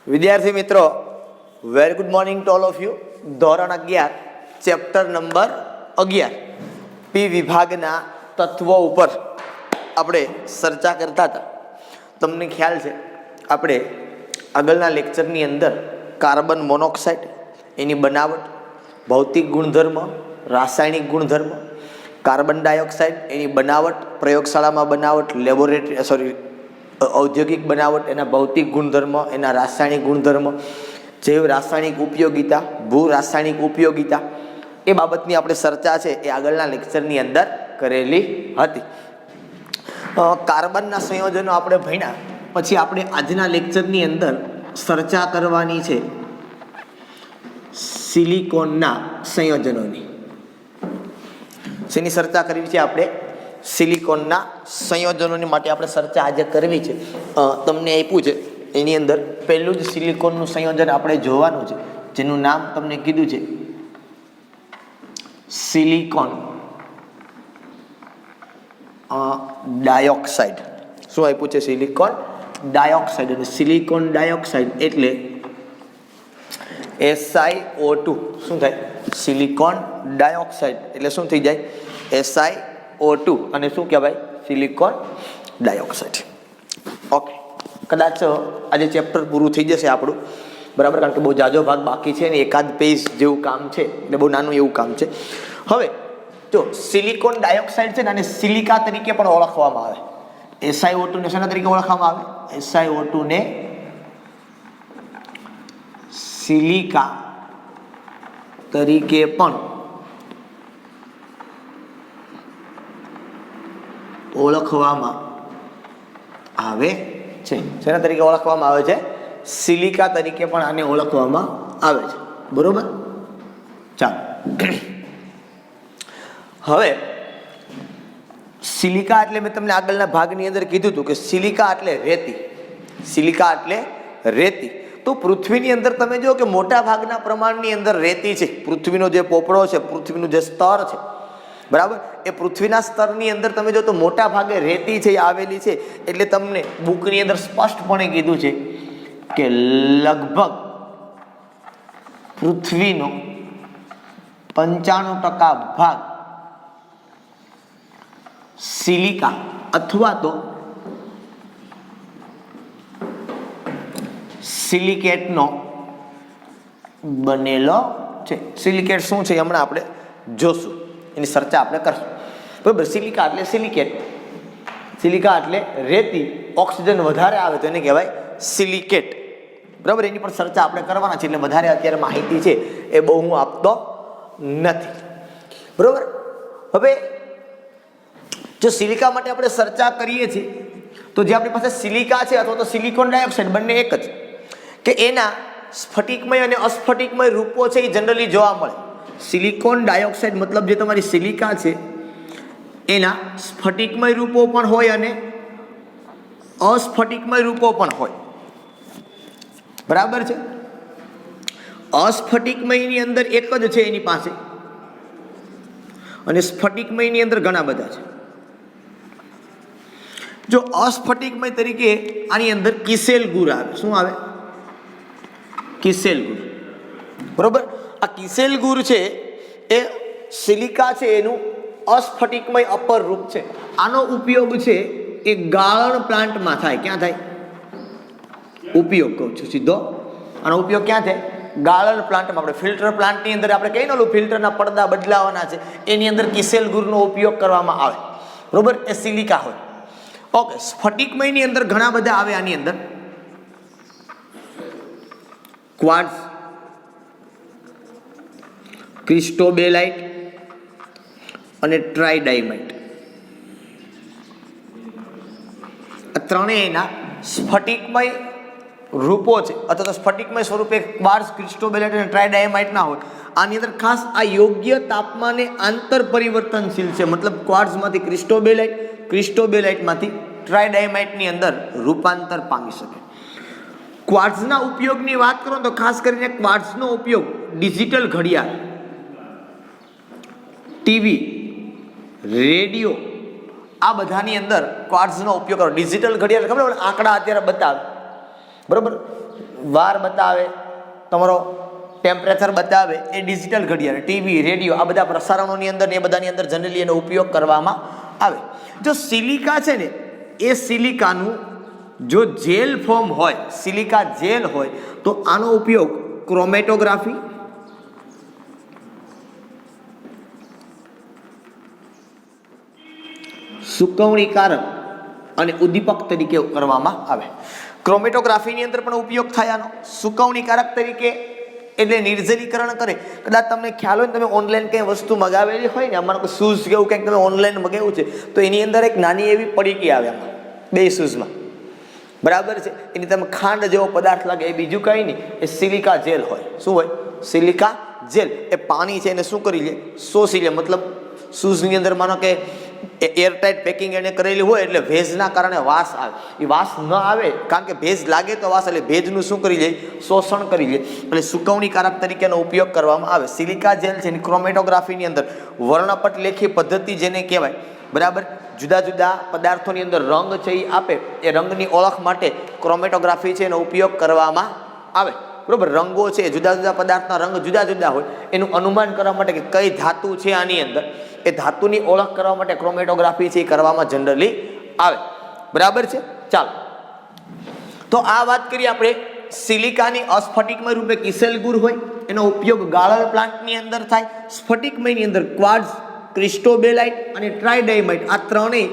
વિદ્યાર્થી મિત્રો, very good morning to all of you. ધોરણ 11 ચેપ્ટર નંબર 11 પી વિભાગના તત્વો ઉપર આપણે ચર્ચા કરતા હતા. તમને ખ્યાલ છે આપણે આગળના લેક્ચરની અંદર કાર્બન મોનોક્સાઇડ, એની બનાવટ, ભૌતિક ગુણધર્મ, રાસાયણિક ગુણધર્મ, કાર્બન ડાયોક્સાઇડ, એની બનાવટ, પ્રયોગશાળામાં બનાવટ, લેબોરેટરી ઔદ્યોગિક બનાવટ, એના ભૌતિક ગુણધર્મ, એના રાસાયણિક ગુણધર્મ, જૈવ રાસાયણિક ઉપયોગિતા, ભૂ રાસાયણિક ઉપયોગિતા, એ બાબતની આપણે ચર્ચા છે એ આગળના લેક્ચરની અંદર કરેલી હતી. કાર્બનના સંયોજનો આપણે ભણ્યા પછી આપણે આજના લેક્ચરની અંદર ચર્ચા કરવાની છે સિલિકોનના સંયોજનોની. શેની ચર્ચા કરવી છે આપણે? સિલિકોનના સંયોજનોની માટે આપણે ચર્ચા આજે કરવી છે. તમને આપ્યું છે એની અંદર પહેલું જ સિલિકોનનું સંયોજન આપણે જોવાનું છે, જેનું નામ તમને કીધું છે સિલિકોન ડાયોક્સાઇડ. શું આપ્યું છે? Silicon dioxide. અને સિલિકોન ડાયોક્સાઇડ એટલે SiO2. શું થાય? સિલિકોન ડાયોક્સાઇડ એટલે શું થઈ જાય? SiO2. અને શું કહેવાય? Silicon dioxide. ઓકે, કદાચ આજે ચેપ્ટર પૂરું થઈ જશે આપણું, બરાબર, કારણ કે બહુ જાજો ભાગ બાકી છે ને એકાદ પેજ જેવું કામ છે, એટલે બહુ નાનું એવું કામ છે. હવે જો સિલિકોન ડાયોક્સાઇડ છે ને, આને સિલિકા તરીકે પણ ઓળખવામાં આવે. SiO2 ને શેના તરીકે ઓળખવામાં આવે? SiO2 ને સિલિકા તરીકે પણ ઓળખવામાં આવે છે. શેના તરીકે ઓળખવામાં આવે છે? સિલિકા તરીકે પણ આને ઓળખવામાં આવે છે. બરોબર, ચાલો. હવે સિલિકા એટલે મેં તમને આગળના ભાગની અંદર કીધું હતું કે સિલિકા એટલે રેતી. સિલિકા એટલે રેતી. તો પૃથ્વીની અંદર તમે જો કે મોટા ભાગના પ્રમાણની અંદર રેતી છે. પૃથ્વીનો જે પોપડો છે, પૃથ્વીનું જે સ્તર છે, બરાબર, એ પૃથ્વીના સ્તરની અંદર તમે જો તો મોટા ભાગે રેતી છે એ આવેલી છે. એટલે તમને બુકની અંદર સ્પષ્ટપણે કીધું છે કે લગભગ પૃથ્વીનો 95% ભાગ સિલિકા અથવા તો સિલિકેટનો બનેલો છે. સિલિકેટ શું છે હમણાં આપણે જોશું, એની ચર્ચા આપણે કરશું. બરાબર, સિલિકા એટલે સિલિકેટ. સિલિકા એટલે રેતી, ઓક્સિજન વધારે આવે તો એને કહેવાય સિલિકેટ. બરાબર, એની પણ ચર્ચા આપણે કરવાના છે, એટલે વધારે અત્યારે માહિતી છે એ બહુ હું આપતો નથી. બરાબર, હવે જો સિલિકા માટે આપણે ચર્ચા કરીએ છીએ તો જે આપણી પાસે સિલિકા છે અથવા તો સિલિકોન ડાયોક્સાઇડ બંને એક જ, કે એના સ્ફટિકમય અને અસ્ફટિકમય રૂપો છે એ જનરલી જોવા મળે. સિલિકોન ડાયોક્સાઇડ મતલબ જે તમારી સિલિકા છે એના સ્ફટિકમય રૂપો પણ હોય અને અસ્ફટિકમય રૂપો પણ હોય. બરાબર છે. અસ્ફટિકમયની અંદર એક જ છે એની પાસે, અને સ્ફટિકમયની અંદર ઘણા બધા છે. જો અસ્ફટિકમય તરીકે આની અંદર કિસેલ ગુર આવે. શું આવે? કિસેલ ગુર. બરોબર, આ કિસેલ ગુર છે એ સિલિકા છે એનું અસ્ફટિકમય અપર રૂપ છે. આનો ઉપયોગ છે એ ગાળણ પ્લાન્ટમાં થાય. ક્યાં થાય? ઉપયોગ કહું છું સીધો. આનો ઉપયોગ ક્યાં થાય? ગાળણ પ્લાન્ટમાં. આપણે ફિલ્ટર પ્લાન્ટની અંદર આપણે કહીને ઓલું ફિલ્ટરના પડદા બદલાવાના છે, એની અંદર કિસેલ ગુરનો ઉપયોગ કરવામાં આવે. બરોબર, એ સિલિકા હોય. ઓકે, સ્ફટિકમયની અંદર ઘણા બધા આવે. આની અંદર ક્વાર્ટઝ, ક્રિસ્ટોબેલાઇટ અને ટ્રાઇડાયમાઇટ. આ ત્રણેયના સ્ફટિકમય રૂપો છે અથવા તો સ્ફટિકમય સ્વરૂપે ક્વાર્ટઝ, ક્રિસ્ટોબેલાઇટ અને ટ્રાઇડાયમાઇટ ના હોય. આની અંદર ખાસ આ યોગ્ય તાપમાને આંતર પરિવર્તનશીલ છે. મતલબ ક્વાર્ટઝમાંથી ક્રિસ્ટોબેલાઇટ, ક્રિસ્ટોબેલાઇટમાંથી ટ્રાઇડાયમાઇટની અંદર રૂપાંતર પામી શકે. ક્વાર્ટઝના ઉપયોગની વાત કરો તો ખાસ કરીને ક્વાર્ટઝનો ઉપયોગ ડિજિટલ ઘડિયાળ, ટીવી, રેડિયો, આ બધાની અંદર ક્વાર્ટઝનો ઉપયોગ કરો. ડિજિટલ ઘડિયાળ ખબર આંકડા અત્યારે બતાવે, બરાબર, વાર બતાવે, તમારો ટેમ્પરેચર બતાવે, એ ડિજિટલ ઘડિયાળ, ટીવી, રેડિયો, આ બધા પ્રસારણોની અંદર ને એ બધાની અંદર જનરલી એનો ઉપયોગ કરવામાં આવે. જો સિલિકા છે ને, એ સિલિકાનું જો જેલ ફોર્મ હોય, સિલિકા જેલ હોય, તો આનો ઉપયોગ ક્રોમેટોગ્રાફી, સુકવણીકારક અને ઉદ્દીપક તરીકે કરવામાં આવે. ક્રોમેટોગ્રાફીની અંદર પણ ઉપયોગ થાય આનો, સુકવણીકારક તરીકે એટલે નિર્જલીકરણ કરે. કદાચ તમને ખ્યાલ હોય ને, તમે ઓનલાઈન કંઈ વસ્તુ મગાવેલી હોય ને, અમારે કોઈ શૂઝ કે એવું કંઈક તમે ઓનલાઈન મગાવ્યું છે, તો એની અંદર એક નાની એવી પડીકી આવે આમાં, બે શૂઝમાં, બરાબર છે. એની તમે ખાંડ જેવો પદાર્થ લાગે, એ બીજું કંઈ નહીં, એ સિલિકા જેલ હોય. શું હોય? Silica jail. એ પાણી છે એને શું કરી લે? શોષી લે. મતલબ શૂઝની અંદર માનો કે એરટાઈટ પેકિંગ એને કરેલી હોય એટલે ભેજના કારણે વાસ આવે. એ વાસ ન આવે, કારણ કે ભેજ લાગે તો વાસ, એટલે ભેજનું શું કરી લે? શોષણ કરી લે. એટલે સુકવણીકારક તરીકેનો ઉપયોગ કરવામાં આવે. સિલિકા જેલ છે એની ક્રોમેટોગ્રાફીની અંદર વર્ણપટ લેખી પદ્ધતિ જેને કહેવાય, બરાબર, જુદા જુદા પદાર્થોની અંદર રંગ છે એ આપે, એ રંગની ઓળખ માટે ક્રોમેટોગ્રાફી છે એનો ઉપયોગ કરવામાં આવે. બરાબર, રંગો છે, જુદા જુદા પદાર્થના રંગ જુદા જુદા હોય, એનું અનુમાન કરવા માટે કે કઈ ધાતુ છે આની અંદર, એ ધાતુની ઓળખ કરવા માટે ક્રોમેટોગ્રાફી છે એ કરવામાં જનરલી આવે. બરાબર છે. ચાલો, તો આ વાત કરીએ આપણે સિલિકાની. અસ્ફટિકમય રૂપે કિસેલ ગુર હોય, એનો ઉપયોગ ગાળણ પ્લાન્ટની અંદર થાય. સ્ફટિકમયની અંદર ક્વાર્ટઝ, ક્રિસ્ટોબેલાઇટ અને ટ્રાઇડાયમાઇટ, આ ત્રણેય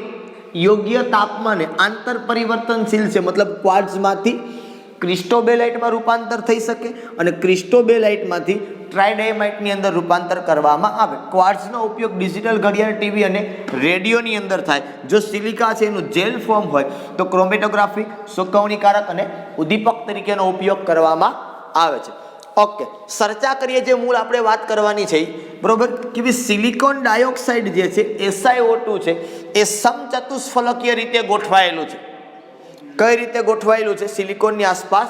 યોગ્ય તાપમાને આંતર પરિવર્તનશીલ છે. મતલબ ક્વાર્ટઝમાંથી ક્રિસ્ટોબેલાઇટમાં રૂપાંતર થઈ શકે અને ક્રિસ્ટોબેલાઇટમાંથી ટ્રાઇડાયમાઇટની અંદર રૂપાંતર કરવામાં આવે. ક્વાર્ટઝનો ઉપયોગ ડિજિટલ ઘડિયાળ, ટીવી અને રેડિયોની અંદર થાય. જો સિલિકા છે એનું જેલ ફોર્મ હોય તો ક્રોમેટોગ્રાફી, સુકવણીકારક અને ઉદ્દીપક તરીકેનો ઉપયોગ કરવામાં આવે છે. ઓકે, ચર્ચા કરીએ જે મૂળ આપણે વાત કરવાની છે, બરોબર, કે ભાઈ સિલિકોન ડાયોક્સાઇડ જે છે, SiO2 છે, એ સમચતુષ્ફલકીય રીતે ગોઠવાયેલું છે. કઈ રીતે ગોઠવાયેલું છે? સિલિકોનની આસપાસ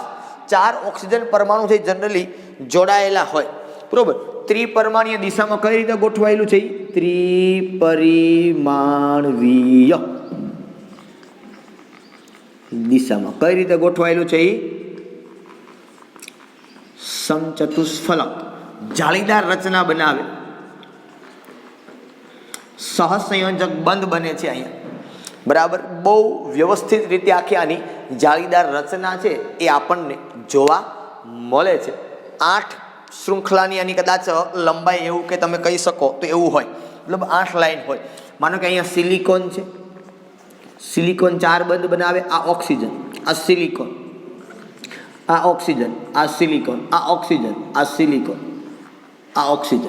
4 ઓક્સિજન પરમાણુ છે જનરલી જોડાયેલા હોય, બરોબર. ત્રિપરિમાણીય દિશામાં કઈ રીતે ગોઠવાયેલું છે? ત્રિપરિમાણીય દિશામાં કઈ રીતે ગોઠવાયેલું છે? સમચતુષ્ફલક જાળીદાર રચના બનાવે, સહસંયોજક બંધ બને છે અહીંયા, બરાબર. બહુ વ્યવસ્થિત રીતે આખી આની જાળીદાર રચના છે એ આપણને જોવા મળે છે. 8 શૃંખલાની આની કદાચ લંબાઈ એવું કે તમે કહી શકો તો એવું હોય, મતલબ 8 લાઈન હોય. માનો કે અહીંયા સિલિકોન છે, સિલિકોન 4 બંધ બનાવે. આ ઓક્સિજન, આ સિલિકોન, આ ઓક્સિજન, આ સિલિકોન, આ ઓક્સિજન, આ સિલિકોન, આ ઓક્સિજન,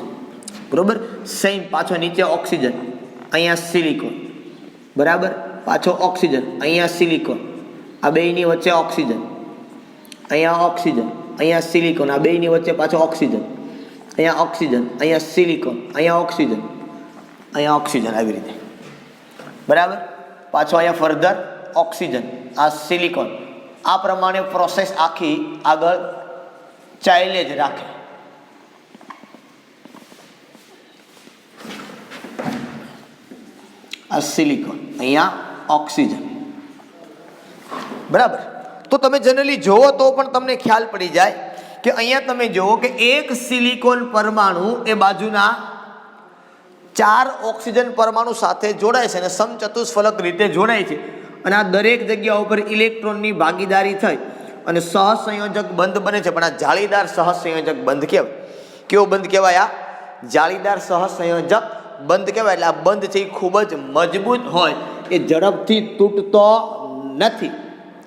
બરોબર. સેમ પાછો નીચે ઓક્સિજન, અહીંયા સિલિકોન, બરાબર. પાછો ઓક્સિજન, અહીંયા સિલિકોન, આ બેયની વચ્ચે ઓક્સિજન, અહીંયા ઓક્સિજન, અહીંયા સિલિકોન, આ બેયની વચ્ચે પાછો ઓક્સિજન, અહીંયા ઓક્સિજન, અહીંયા સિલિકોન, અહીંયા ઓક્સિજન, અહીંયા ઓક્સિજન, આવી રીતે, બરાબર. પાછો અહીંયા ફર્ધર ઓક્સિજન, આ સિલિકોન. આ પ્રમાણે પ્રોસેસ આખી આગળ ચાલે જ રાખે. આ સિલિકોન, અહીંયા ઓક્સિજન, બરાબર. તો તમે જનરલી જોવો તો પણ તમને ખ્યાલ પડી જાય કે અહીંયા તમે જોવો કે એક સિલિકોન પરમાણુ એ બાજુના 4 ઓક્સિજન પરમાણુ સાથે જોડાય છે અને સમચતુષ્ફલક રીતે જોડાય છે. અને આ દરેક જગ્યા ઉપર ઇલેક્ટ્રોનની ભાગીદારી થઈ અને સહસંયોજક બંધ બને છે. પણ આ જાળીદાર સહસંયોજક બંધ કહેવાય. કેવો બંધ કહેવાય? આ જાળીદાર સહસંયોજક બંધ કહેવાય. એટલે આ બંધ છે એ ખૂબ જ મજબૂત હોય, એ ઝડપથી તૂટતો નથી,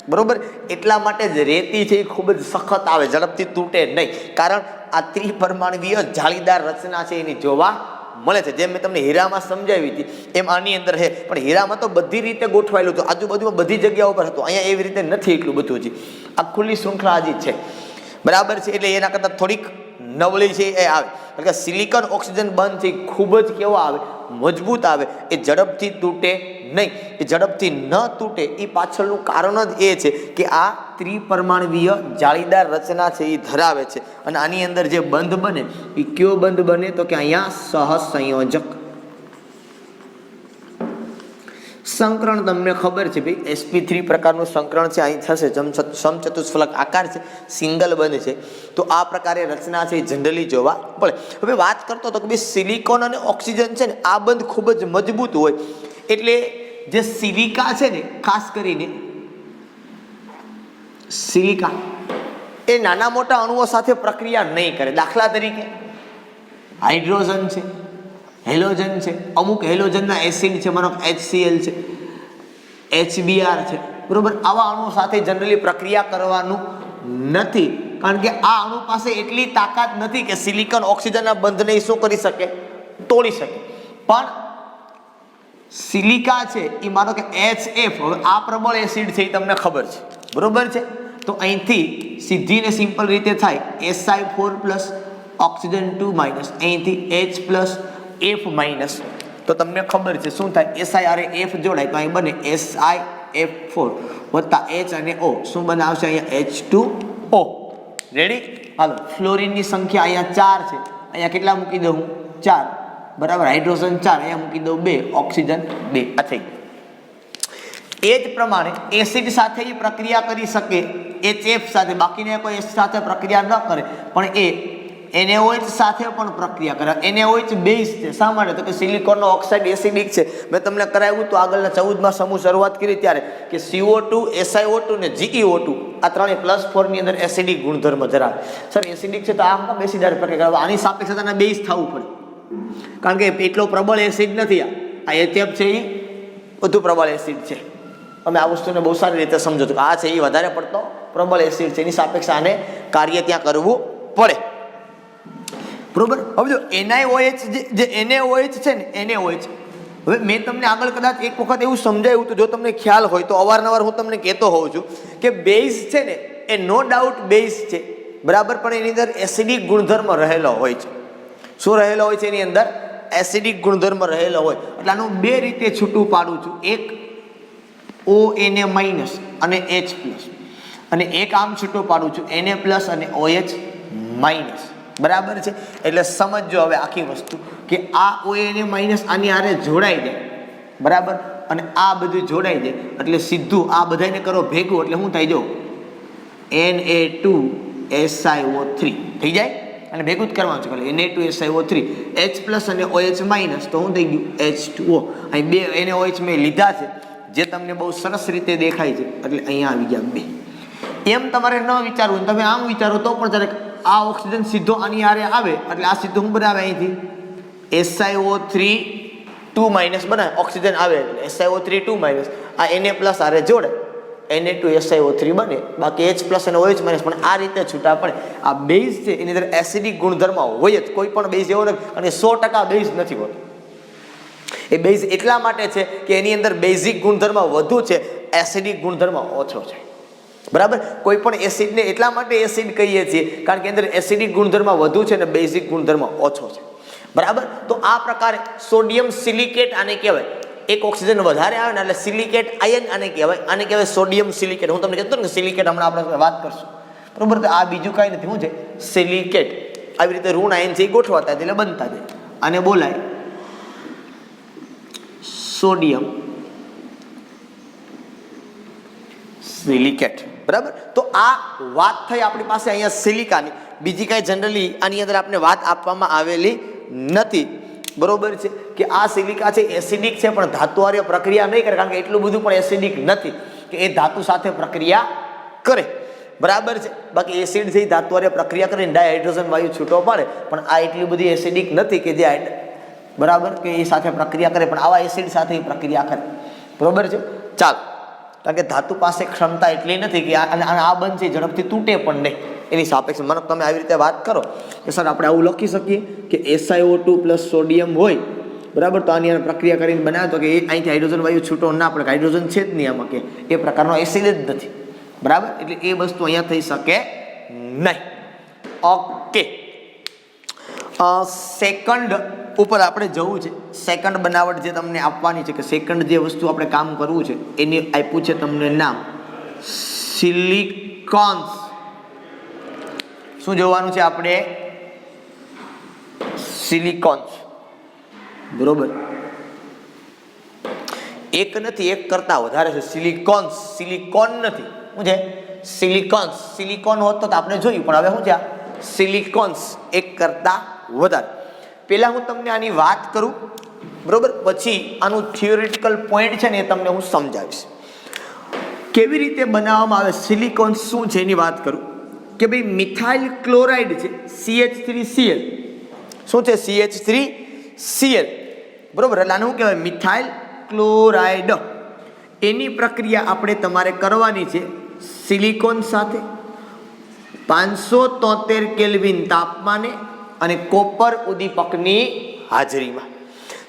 બરોબર. એટલા માટે જ રેતી છે એ ખૂબ જ સખત આવે, ઝડપથી તૂટે નહીં, કારણ આ ત્રિપરિમાણીય જાળીદાર રચના છે એની જોવા મળે છે. જેમ મેં તમને હીરામાં સમજાવી હતી એમ આની અંદર છે. પણ હીરામાં તો બધી રીતે ગોઠવાયેલું હતું, આજુબાજુમાં બધી જગ્યાઓ પર હતું. અહીંયા એવી રીતે નથી એટલું બધું. હજી આ ખુલ્લી શૃંખલા હજી છે, બરાબર છે. એટલે એના કરતાં થોડીક નબળી છે એ આવે. કારણ કે સિલિકોન ઓક્સિજન બંધ છે ખૂબ જ કેવો આવે? મજબૂત આવે. એ ઝડપથી તૂટે નહીં. એ ઝડપથી ન તૂટે એ પાછળનું કારણ જ એ છે કે આ ત્રિપરિમાણીય જાળીદાર રચના છે એ ધરાવે છે. અને આની અંદર જે બંધ બને એ કયો બંધ બને? તો કે અહીંયા સહસંયોજક. સંકરણ તમને ખબર છે ભાઈ, sp3 પ્રકારનું સંકરણ છે, અહીં થશે સમચતુષ્ફલક આકાર છે, સિંગલ બંધ છે, તો આ પ્રકારે રચના છે જનરલી જોવા પડે. હવે વાત કરતો હતો કે ભાઈ સિલિકોન અને ઓક્સિજન છે ને આ બંધ ખૂબ જ મજબૂત હોય, એટલે જે સિલિકા છે ને ખાસ કરીને સિલિકા એ નાના મોટા અણુઓ સાથે પ્રક્રિયા નહીં કરે. દાખલા તરીકે હાઇડ્રોજન છે, હેલોજન છે, અમુક હેલોજનના એસિડ છે, માનો HCl છે, HBr છે, બરોબર. આવા અણુઓ સાથે જનરલી પ્રક્રિયા કરવાનું નથી, કારણ કે આ અણુ પાસે એટલી તાકાત નથી કે સિલિકોન ઓક્સિજનના બંધને શું કરી શકે, તોડી શકે. પણ સિલિકા છે એ માનો કે HF, હવે આ પ્રબળ એસિડ છે એ તમને ખબર છે, બરોબર છે. તો અહીંથી સીધી ને સિમ્પલ રીતે થાય Si4+ ઓક્સિજન 2-, અહીંથી H+ F-, તો તમને ખબર છે શું થાય, Si આરે F જોડાય તો અહીં બને SiF4 વત્તા H અને O, શું બનાવશે અહીંયા H2O. રેડી? હાલો, ફ્લોરિનની સંખ્યા અહીંયા 4 છે, અહીંયા કેટલા મૂકી દઉં હું, 4, બરાબર. હાઇડ્રોજન 4, અહીંયા મૂકી દઉં 2, ઓક્સિજન 2. આ થઈ ગયું. એ જ પ્રમાણે એસિડ સાથે એ પ્રક્રિયા કરી શકે HF સાથે, બાકીને કોઈ એસિડ સાથે પ્રક્રિયા ન કરે, પણ એ NaOH સાથે પણ પ્રક્રિયા કરે. NaOH બેઝ છે, શા માટે, તો કે સિલિકોનનો ઓક્સાઇડ એસિડિક છે. મેં તમને કરાવ્યું તો આગળના 14માં સમૂહ શરૂઆત કરી ત્યારે કે CO2, SiO2 ને GeO2 આ ત્રણે +4 ની અંદર એસિડિક ગુણધર્મ ધરાવે. સર એસિડિક છે તો આ કેમ એસિડ હારે પ્રક્રિયા કરે, આની સાપેક્ષતાના બેઝ થવું પડે, કારણ કે એટલો પ્રબળ એસિડ નથી. આ HF છે એ વધુ પ્રબળ એસિડ છે. અમે આ વસ્તુને બહુ સારી રીતે સમજો છો કે આ છે એ વધારે પડતો પ્રબળ એસિડ છે, એની સાપેક્ષ આને કાર્ય ત્યાં કરવું પડે, બરોબર. હવે જો NaOH જે NaOH છે ને, NaOH, હવે મેં તમને આગળ કદાચ એક વખત એવું સમજાવ્યું તો જો તમને ખ્યાલ હોય તો અવારનવાર હું તમને કહેતો હોઉં છું કે બેઝ છે ને એ નો ડાઉટ બેઝ છે, બરાબર, પણ એની અંદર એસિડિક ગુણધર્મ રહેલો હોય છે. શું રહેલો હોય છે એની અંદર? એસિડિક ગુણધર્મ રહેલો હોય. એટલે આનું બે રીતે છૂટું પાડું છું, એક ONA- અને H+, અને એક આમ છૂટું પાડું છું Na+ અને OH-, બરાબર છે. એટલે સમજો હવે આખી વસ્તુ કે આ ONA- આની હારે જોડાઈ જાય, બરાબર, અને આ બધું જોડાઈ જાય એટલે સીધું આ બધાને કરો ભેગું એટલે શું થાય, જો Na2SiO3 થઈ જાય, અને ભેગું જ કરવાનું છે, Na2SiO3 H+ અને OH-, તો શું થઈ ગયું, H2O. અહીં બે NaOH મેં લીધા છે જે તમને બહુ સરસ રીતે દેખાય છે, એટલે અહીંયા આવી ગયા 2. એમ તમારે ન વિચારવું, તમે આમ વિચારો તો પણ જ્યારે આ ઓક્સિજન સીધો આની હારે આવે એટલે આ સીધું શું બનાવે, અહીંથી SiO3 2- બનાવે, ઓક્સિજન આવે એટલે SiO3 2-, આ Na+ હારે જોડે Na2SiO3 બને, બાકી H+ અને OH-, પણ આ રીતે છૂટા પડે. આ બેઝ છે એની અંદર એસિડિક ગુણધર્મ હોય જ, કોઈ પણ બેઝ એવો નથી, અને 100% બેઝ નથી હોતો. એ બેઝ એટલા માટે છે કે એની અંદર બેઝિક ગુણધર્મ વધુ છે, એસિડિક ગુણધર્મ ઓછો છે, બરાબર. કોઈ પણ એસિડને એટલા માટે એસિડ કહીએ છીએ કારણ કે અંદર એસિડિક ગુણધર્મ વધુ છે અને બેઝિક ગુણધર્મ ઓછો છે, બરાબર. તો આ પ્રકારે સોડિયમ સિલિકેટ આને કહેવાય. એક ઓક્સિજન વધારે આવે ને એટલે સિલિકેટ આયન આને કહેવાય સોડિયમ સિલિકેટ. હું તમને કહેતો ને સિલિકેટ હમણાં આપણે વાત કરશું, બરાબર. તો આ બીજું કાંઈ નથી, શું છે, સિલિકેટ. આવી રીતે ઋણ આયન છે એ ગોઠવાતા એટલે બનતા જાય, આને બોલાય સોડિયમ સિલિકેટ, બરાબર. તો આ વાત થઈ આપણી પાસે અહીંયા સિલિકાની. બીજી કાંઈ જનરલી આની અંદર આપણે વાત આપવામાં આવેલી નથી, બરોબર છે, કે આ સિલિકા છે એસિડિક છે પણ ધાતુવાળી પ્રક્રિયા નહીં કરે, કારણ કે એટલું બધું પણ એસિડિક નથી કે એ ધાતુ સાથે પ્રક્રિયા કરે, બરાબર છે. બાકી એસિડ છે એ ધાતુવાળી પ્રક્રિયા કરીને ડાયહાઇડ્રોજન વાયુ છૂટો પાડે, પણ આ એટલી બધી એસિડિક નથી કે જે બરાબર કે એ સાથે પ્રક્રિયા કરે, પણ આવા એસિડ સાથે એ પ્રક્રિયા કરે, બરોબર છે. ચાલો, કારણ કે ધાતુ પાસે ક્ષમતા એટલી નથી કે આ બંધ છે ઝડપથી તૂટે પણ નહીં, એની સાપેક્ષ. મને તમે આવી રીતે વાત કરો કે સર આપણે આવું લખી શકીએ કે SiO2 + સોડિયમ હોય, બરાબર, તો આની પ્રક્રિયા કરીને બનાવે તો કે એ અહીંથી હાઇડ્રોજન વાયુ છૂટો ના પડે, હાઇડ્રોજન છે જ નહીં આમાં, કે એ પ્રકારનો એસિડ જ નથી, બરાબર. એટલે એ વસ્તુ અહીંયા થઈ શકે નહીં. ઓકે, સેકન્ડ ઉપર આપણે જવું છે. સેકન્ડ બનાવટ જે તમને આપવાની છે કે સેકન્ડ જે વસ્તુ આપણે કામ કરવું છે એની આપ્યું છે તમને નામ સિલિકોન્સ. શું જોવાનું છે આપણે? સિલિકોન્સ, બરોબર. એક નથી, એક કરતાં વધારે છે. સિલિકોન્સ, સિલિકોન નથી. શું છે? સિલિકોન્સ. સિલિકોન હોત તો આપણે જોયું, પણ હવે શું છે? સિલિકોન્સ, એક કરતાં વધારે. પહેલાં હું તમને આની વાત કરું, બરોબર, પછી આનું થિયોરિટિકલ પોઈન્ટ છે ને એ તમને હું સમજાવીશ. કેવી રીતે બનાવવામાં આવે, સિલિકોન્સ શું છે એની વાત કરું કે ભાઈ મિથાઇલ ક્લોરાઇડ છે, CH3Cl. શું છે? CH3Cl, બરોબર. એટલે આને શું કહેવાય? Methyl chloride. એની પ્રક્રિયા આપણે તમારે કરવાની છે સિલિકોન સાથે 573 કેલ્વિન તાપમાને અને કોપર ઉદ્દીપકની હાજરીમાં.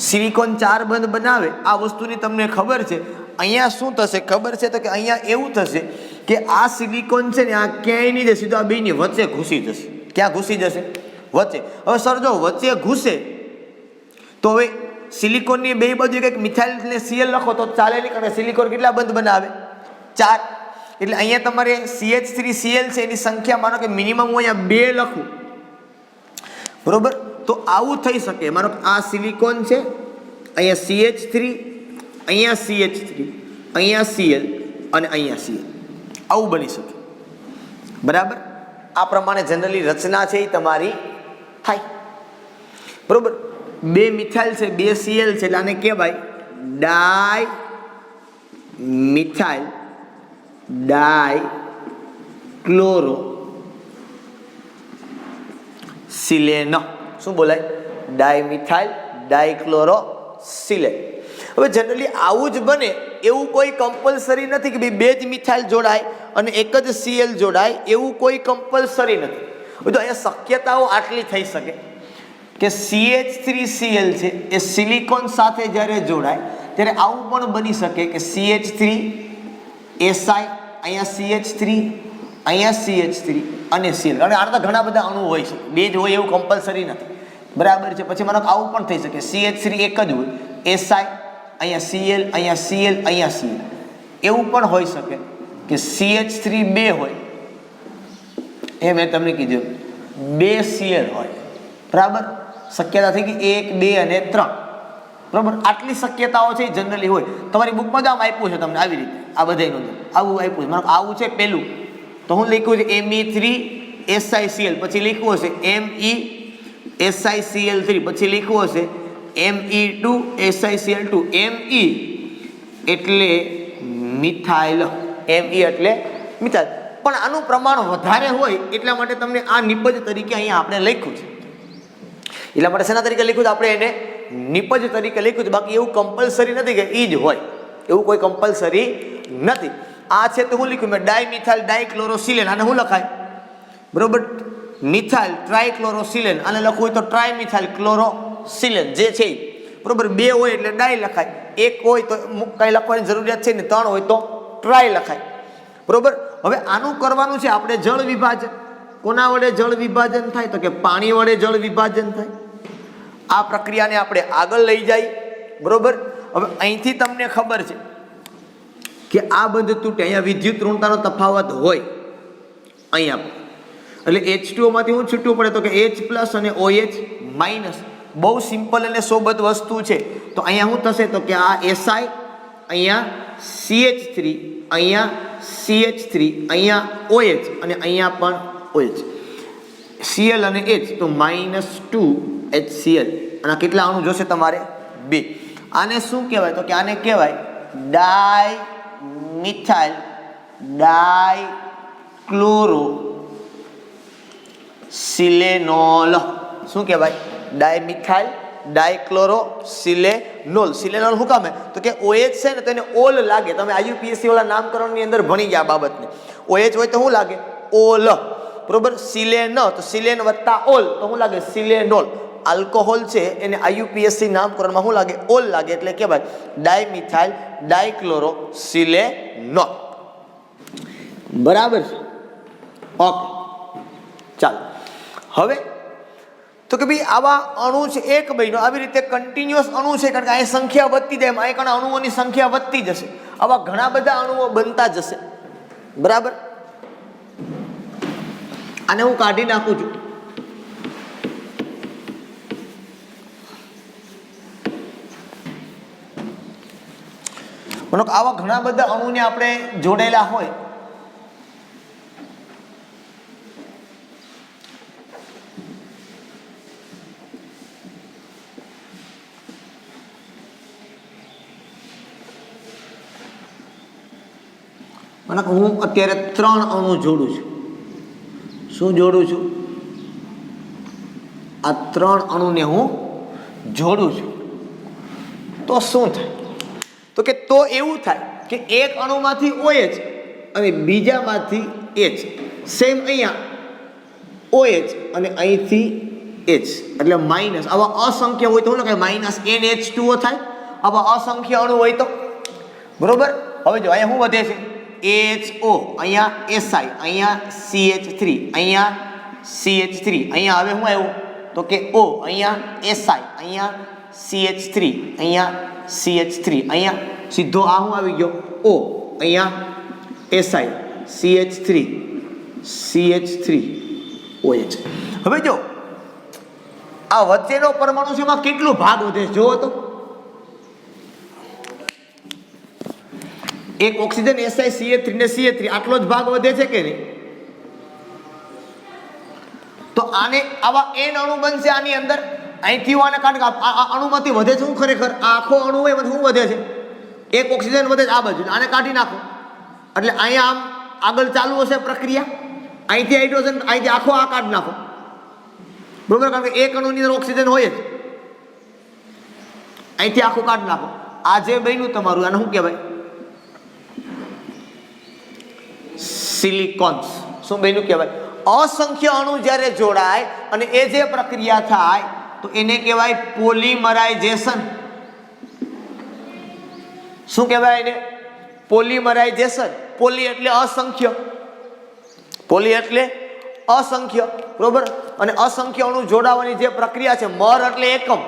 સિલિકોન 4 બંધ બનાવે આ વસ્તુની તમને ખબર છે. અહીંયા શું થશે ખબર છે? તો કે અહીંયા એવું થશે કે આ સિલિકોન છે ને આ ક્યાંય નહીં જાય, સીધો આ બેની વચ્ચે ઘૂસી જશે. ક્યાં ઘૂસી જશે? વચ્ચે. હવે સર જો વચ્ચે ઘૂસે તો હવે સિલિકોનની બે બાજુ કંઈક મિથાઇલ ને Cl લખો તો ચાલે નહીં, કારણ કે સિલિકોન કેટલા બંધ બનાવે? 4. એટલે અહીંયા તમારે CH3Cl છે એની સંખ્યા માનો કે મિનિમમ હું અહીંયા 2 લખું, બરોબર. તો આવું થઈ શકે. માનો કે આ સિલિકોન છે, અહીંયા CH3, અહીંયા CH3, અહીંયા Cl અને અહીંયા Cl. આવું બની શકે, બરાબર. આ પ્રમાણે જનરલી રચના છે એ તમારી થાય, બરોબર. 2 મિથાઇલ છે, 2 Cl છે, એટલે આને કહેવાય ડાય મિથાઇલ ડાય ક્લોરો સિલેન. શું બોલાય? Dimethyl dichlorosilane. હવે જનરલી આવું જ બને એવું કોઈ કમ્પલસરી નથી કે ભાઈ 2 જ મિથાઇલ જોડાય અને એક જ Cl જોડાય, એવું કોઈ કમ્પલસરી નથી. તો અહીંયા શક્યતાઓ આટલી થઈ શકે કે CH3Cl છે એ સિલિકોન સાથે જ્યારે જોડાય ત્યારે આવું પણ બની શકે કે CH3 Si, અહીંયા CH3, અહીંયા CH3 અને Cl. અને આના તો ઘણા બધા અણુ હોય છે, 2 જ હોય એવું કમ્પલસરી નથી, બરાબર છે. પછી મને આવું પણ થઈ શકે CH3 એક જ હોય, Si, અહીંયા Cl, અહીંયા Cl, અહીંયા Cl. એવું પણ હોઈ શકે કે CH3 2 હોય, એ મેં તમને કીધું 2 Cl હોય, બરાબર. શક્યતા થઈ ગઈ 1, 2 અને 3, બરાબર. આટલી શક્યતાઓ છે જનરલી હોય. તમારી બુકમાં જ આમ આપ્યું છે તમને આવી રીતે, આ બધાનું આવું આપ્યું છે. માનો આવું છે પહેલું તો હું લખ્યું છે Me3SiCl, પછી લખ્યું હશે MeSiCl3, પછી લખ્યું હશે Me2SiCl2. Me એટલે મિથાઇલ, Me એટલે મિથાઇલ. પણ આનું પ્રમાણ વધારે હોય એટલા માટે તમને આ નિપજ તરીકે અહીંયા આપણે લખ્યું છે. એટલા માટે શેના તરીકે લખ્યું છે? આપણે એને નિપજ તરીકે લખ્યું છે. બાકી એવું કમ્પલસરી નથી કે એ જ હોય, એવું કોઈ કમ્પલસરી નથી. આ છે તો હું લખ્યું મેં ડાયમિથાઇલ ડાયક્લોરોસિલેન. આને શું લખાય? બરોબર, મિથાઇલ ટ્રાયક્લોરોસિલેન. આને લખવું હોય તો ટ્રાયમિથાઇલ ક્લોરોસિલેન જે છે, બરોબર. 2 હોય એટલે ડાય લખાય, 1 હોય તો કઈ લખવાની જરૂરિયાત છે ને, 3 હોય તો ટ્રાય લખાય, બરોબર. હવે આનું કરવાનું છે આપણે જળ વિભાજન. કોના વડે જળ વિભાજન થાય? તો કે પાણી વડે જળ વિભાજન થાય. આ પ્રક્રિયાને આપણે આગળ લઈ જઈએ, બરોબર. હવે અહીંથી તમને ખબર છે કે આ બંધ તૂટે, અહીંયા વિદ્યુત ઋણતાનો તફાવત હોય અહીંયા, એટલે H2O માંથી શું છૂટવું પડે? તો કે H+ અને OH-. બહુ સિમ્પલ અને સોબત વસ્તુ છે. તો અહીંયા શું થશે? તો કે આ Si, અહીંયા CH3, અહીંયા CH3, અહીંયા OH અને અહીંયા પણ OH. Cl અને H તો -2HCl. અને કેટલા અણુ જોશે તમારે? 2. આને શું કહેવાય? તો કે આને કહેવાય ડાયમિથાઇલ ડાયક્લોરોસિલેનોલ. શું કહેવાય? ડાયમિથાઇલ ડાયક્લોરોસિલેનોલ. સિલેનોલ શું કામ? તો કે OH છે ને તો એને ઓલ લાગે. તમે IUPAC વાળા નામકરણની અંદર ભણી ગયા બાબતને. OH હોય તો શું લાગે? ઓલ, બરોબર. સિલેન તો સિલેન વત્તા ઓલ તો શું લાગે? સિલેનોલ. આલ્કોહોલ છે એને IUPAC નામકરણમાં શું લાગે? ઓલ લાગે. એટલે કહેવાય ડાયમિથાઇલ ડાયક્લોરોસિલેનોલ, બરાબર છે? ઓકે, ચાલો. હવે તો કે ભાઈ આવા અણુ છે એક બહેનો આવી રીતે કન્ટિન્યુઅસ અણુ છે, કારણ કે અહીં સંખ્યા વધતી જાય, અહીં કણ અણુઓની સંખ્યા વધતી જશે. આવા ઘણા બધા અણુઓ બનતા જશે, બરાબર. આને હું કાઢી નાખું છું. માનો કે આવા ઘણા બધા અણુને આપણે જોડેલા હોય અને હું અત્યારે 3 અણુ જોડું છું. શું જોડું છું? આ 3 અણુને હું જોડું છું. તો શું થાય? તો કે તો એવું થાય કે એક અણુમાંથી OH અને બીજામાંથી H. સેમ અહીંયા OH અને અહીંથી H એટલે માઇનસ. આવા અસંખ્ય હોય તો શું લખાય? -NH2O થાય. આવા અસંખ્ય અણુ હોય તો બરોબર. હવે જો અહીંયા શું વધે છે? HO, અહીંયા SI, અહીંયા CH3, અહીંયા CH3, અહીંયા હવે શું આવ્યું? તો કે O, અહીંયા SI, અહીંયા CH3, અહીંયા CH3, અહીંયા સીધો આ શું આવી ગયો? O, અહીંયા SI, CH3, CH3, OH. હવે જો આ વચ્ચેનો પરમાણુ છે એમાં કેટલો ભાગ વધે છે જોવો તો. એક ઓક્સિજન SiCH3 ને CH3 આટલો જ ભાગ વધે છે કે નહીં? તો આને આવા n અણુ બનશે આની અંદર. અહીંથી આને કાઢ આ અણુમાંથી વધે છે શું ખરેખર? આ આખો અણુ હોય એમાં શું વધે છે? એક ઓક્સિજન વધે છે આ બાજુ. આને કાઢી નાખો એટલે અહીંયા આમ આગળ ચાલુ હશે પ્રક્રિયા. અહીંથી હાઇડ્રોજન અહીંથી આખો આ કાઢી નાખો બરોબર. કારણ કે એક અણુની અંદર ઓક્સિજન હોય જ. અહીંથી આખું કાઢી નાખો. આ જે બન્યું તમારું આને શું કહેવાય? સિલિકોન્સ. શું બન્યું કહેવાય? અસંખ્ય અણુ જ્યારે જોડાય અને એ જે પ્રક્રિયા થાય તો એને કહેવાય પોલિમરાઇઝેશન. શું કહેવાય એને? પોલિમરાઇઝેશન. પોલી એટલે અસંખ્ય, પોલી એટલે અસંખ્ય બરોબર. અને અસંખ્ય અણુ જોડાવાની જે પ્રક્રિયા છે, મર એટલે એકમ,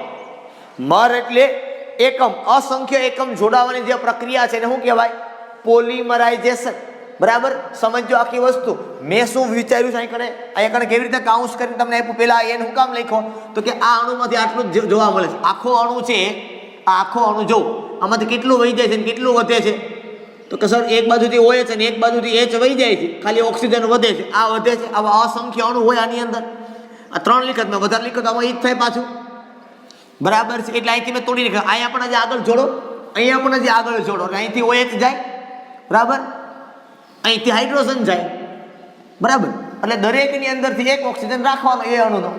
મર એટલે એકમ, અસંખ્ય એકમ જોડાવાની જે પ્રક્રિયા છે એને શું કહેવાય? પોલિમરાઇઝેશન. બરાબર સમજો આખી વસ્તુ. મેં શું વિચાર્યું છે અહીંયા કણે કેવી રીતે કાઉન્સ કરીને તમને આપ્યું. પહેલા n હું કામ લખ્યો? તો કે આ અણુમાંથી આટલું જ જોવા મળે છે. આખો અણુ છે, આ આખો અણુ જો આમાંથી કેટલું વહી જાય છે અને કેટલું વધે છે? તો કે સર એક બાજુથી OH અને એક બાજુથી H વહી જાય છે, ખાલી ઓક્સિજન વધે છે. આ વધે છે. આવા અસંખ્ય અણુ હોય આની અંદર. આ 3 લીખત મેં વધારે લીખત આમાં ઈ જ થાય પાછું બરાબર છે. એટલે અહીંથી મેં તોડી નાખ્યા. અહીંયા પણ હજી આગળ જોડો, અહીંયા પણ હજી આગળ જોડો. અહીંથી OH જાય બરાબર, અહીંથી હાઇડ્રોજન જાય બરાબર. એટલે દરેકની અંદરથી એક ઓક્સિજન રાખવાનો એ અણુનો.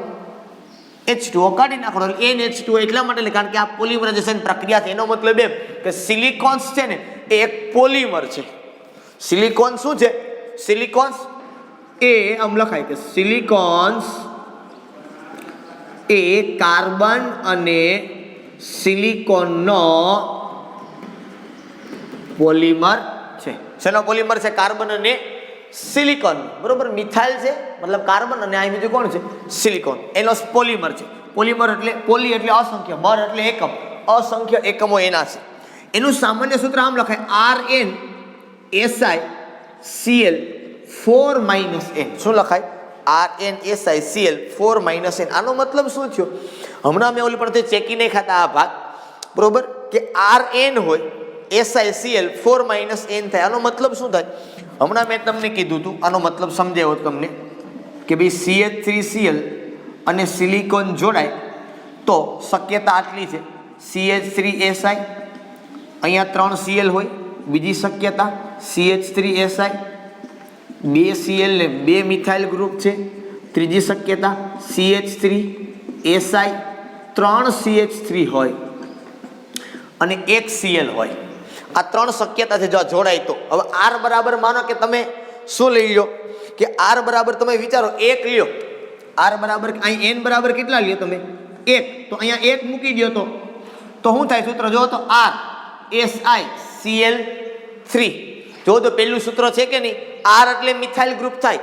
H2O કાઢી નાખવાનો એટલે NH2O. એટલા માટે કારણ કે આ પોલિમરાઇઝેશન પ્રક્રિયા છે. એનો મતલબ એમ કે સિલિકોન્સ છે ને એ એક પોલિમર છે. સિલિકોન શું છે? સિલિકોન્સ એ આમ લખાય કે સિલિકોન્સ એ કાર્બન અને સિલિકોનનો પોલિમર છે. શેનો પોલિમર છે? કાર્બન અને સિલિકોન બરોબર. મિથાઇલ છે મતલબ કાર્બન અને આ બીજું કોણ છે? સિલિકોન. એનો પોલિમર છે. પોલિમર એટલે પોલી એટલે અસંખ્ય, મર એટલે એકમ, અસંખ્ય એકમો એના છે. એનું સામાન્ય સૂત્ર આમ લખાય RnSiCl4 - n. શું લખાય? RnSiCl4 - n. આનો મતલબ શું થયો? હમણાં મેં ઓલી પણ ચેકી નહીં ખાતા આ ભાગ બરોબર કે Rn હોય SiCl4 - n થાય. આનો મતલબ શું થાય? હમણાં મેં તમને કીધું હતું, આનો મતલબ સમજાવ્યો તમને કે ભાઈ CH3Cl અને સિલિકોન જોડાય તો શક્યતા આટલી છે. CH3Si, અહીંયા 3 Cl હોય. બીજી શક્યતા CH3Si, 2 Cl ને 2 મિથાઇલ ગ્રુપ છે. ત્રીજી શક્યતા CH3Si, 3 CH3 હોય અને 1 Cl હોય. આ 3 શક્યતા છે જો જોડાય તો. હવે R બરાબર માનો કે તમે શું લઈ લો કે R બરાબર તમે વિચારો 1 લ્યો. R બરાબર અહીં n બરાબર કેટલા લ્યો તમે? 1. તો અહીંયા 1 મૂકી દો તો શું થાય? સૂત્ર જો તો RSiCl3. જો તો પહેલું સૂત્ર છે કે નહીં? R એટલે મિથાઇલ ગ્રુપ થાય.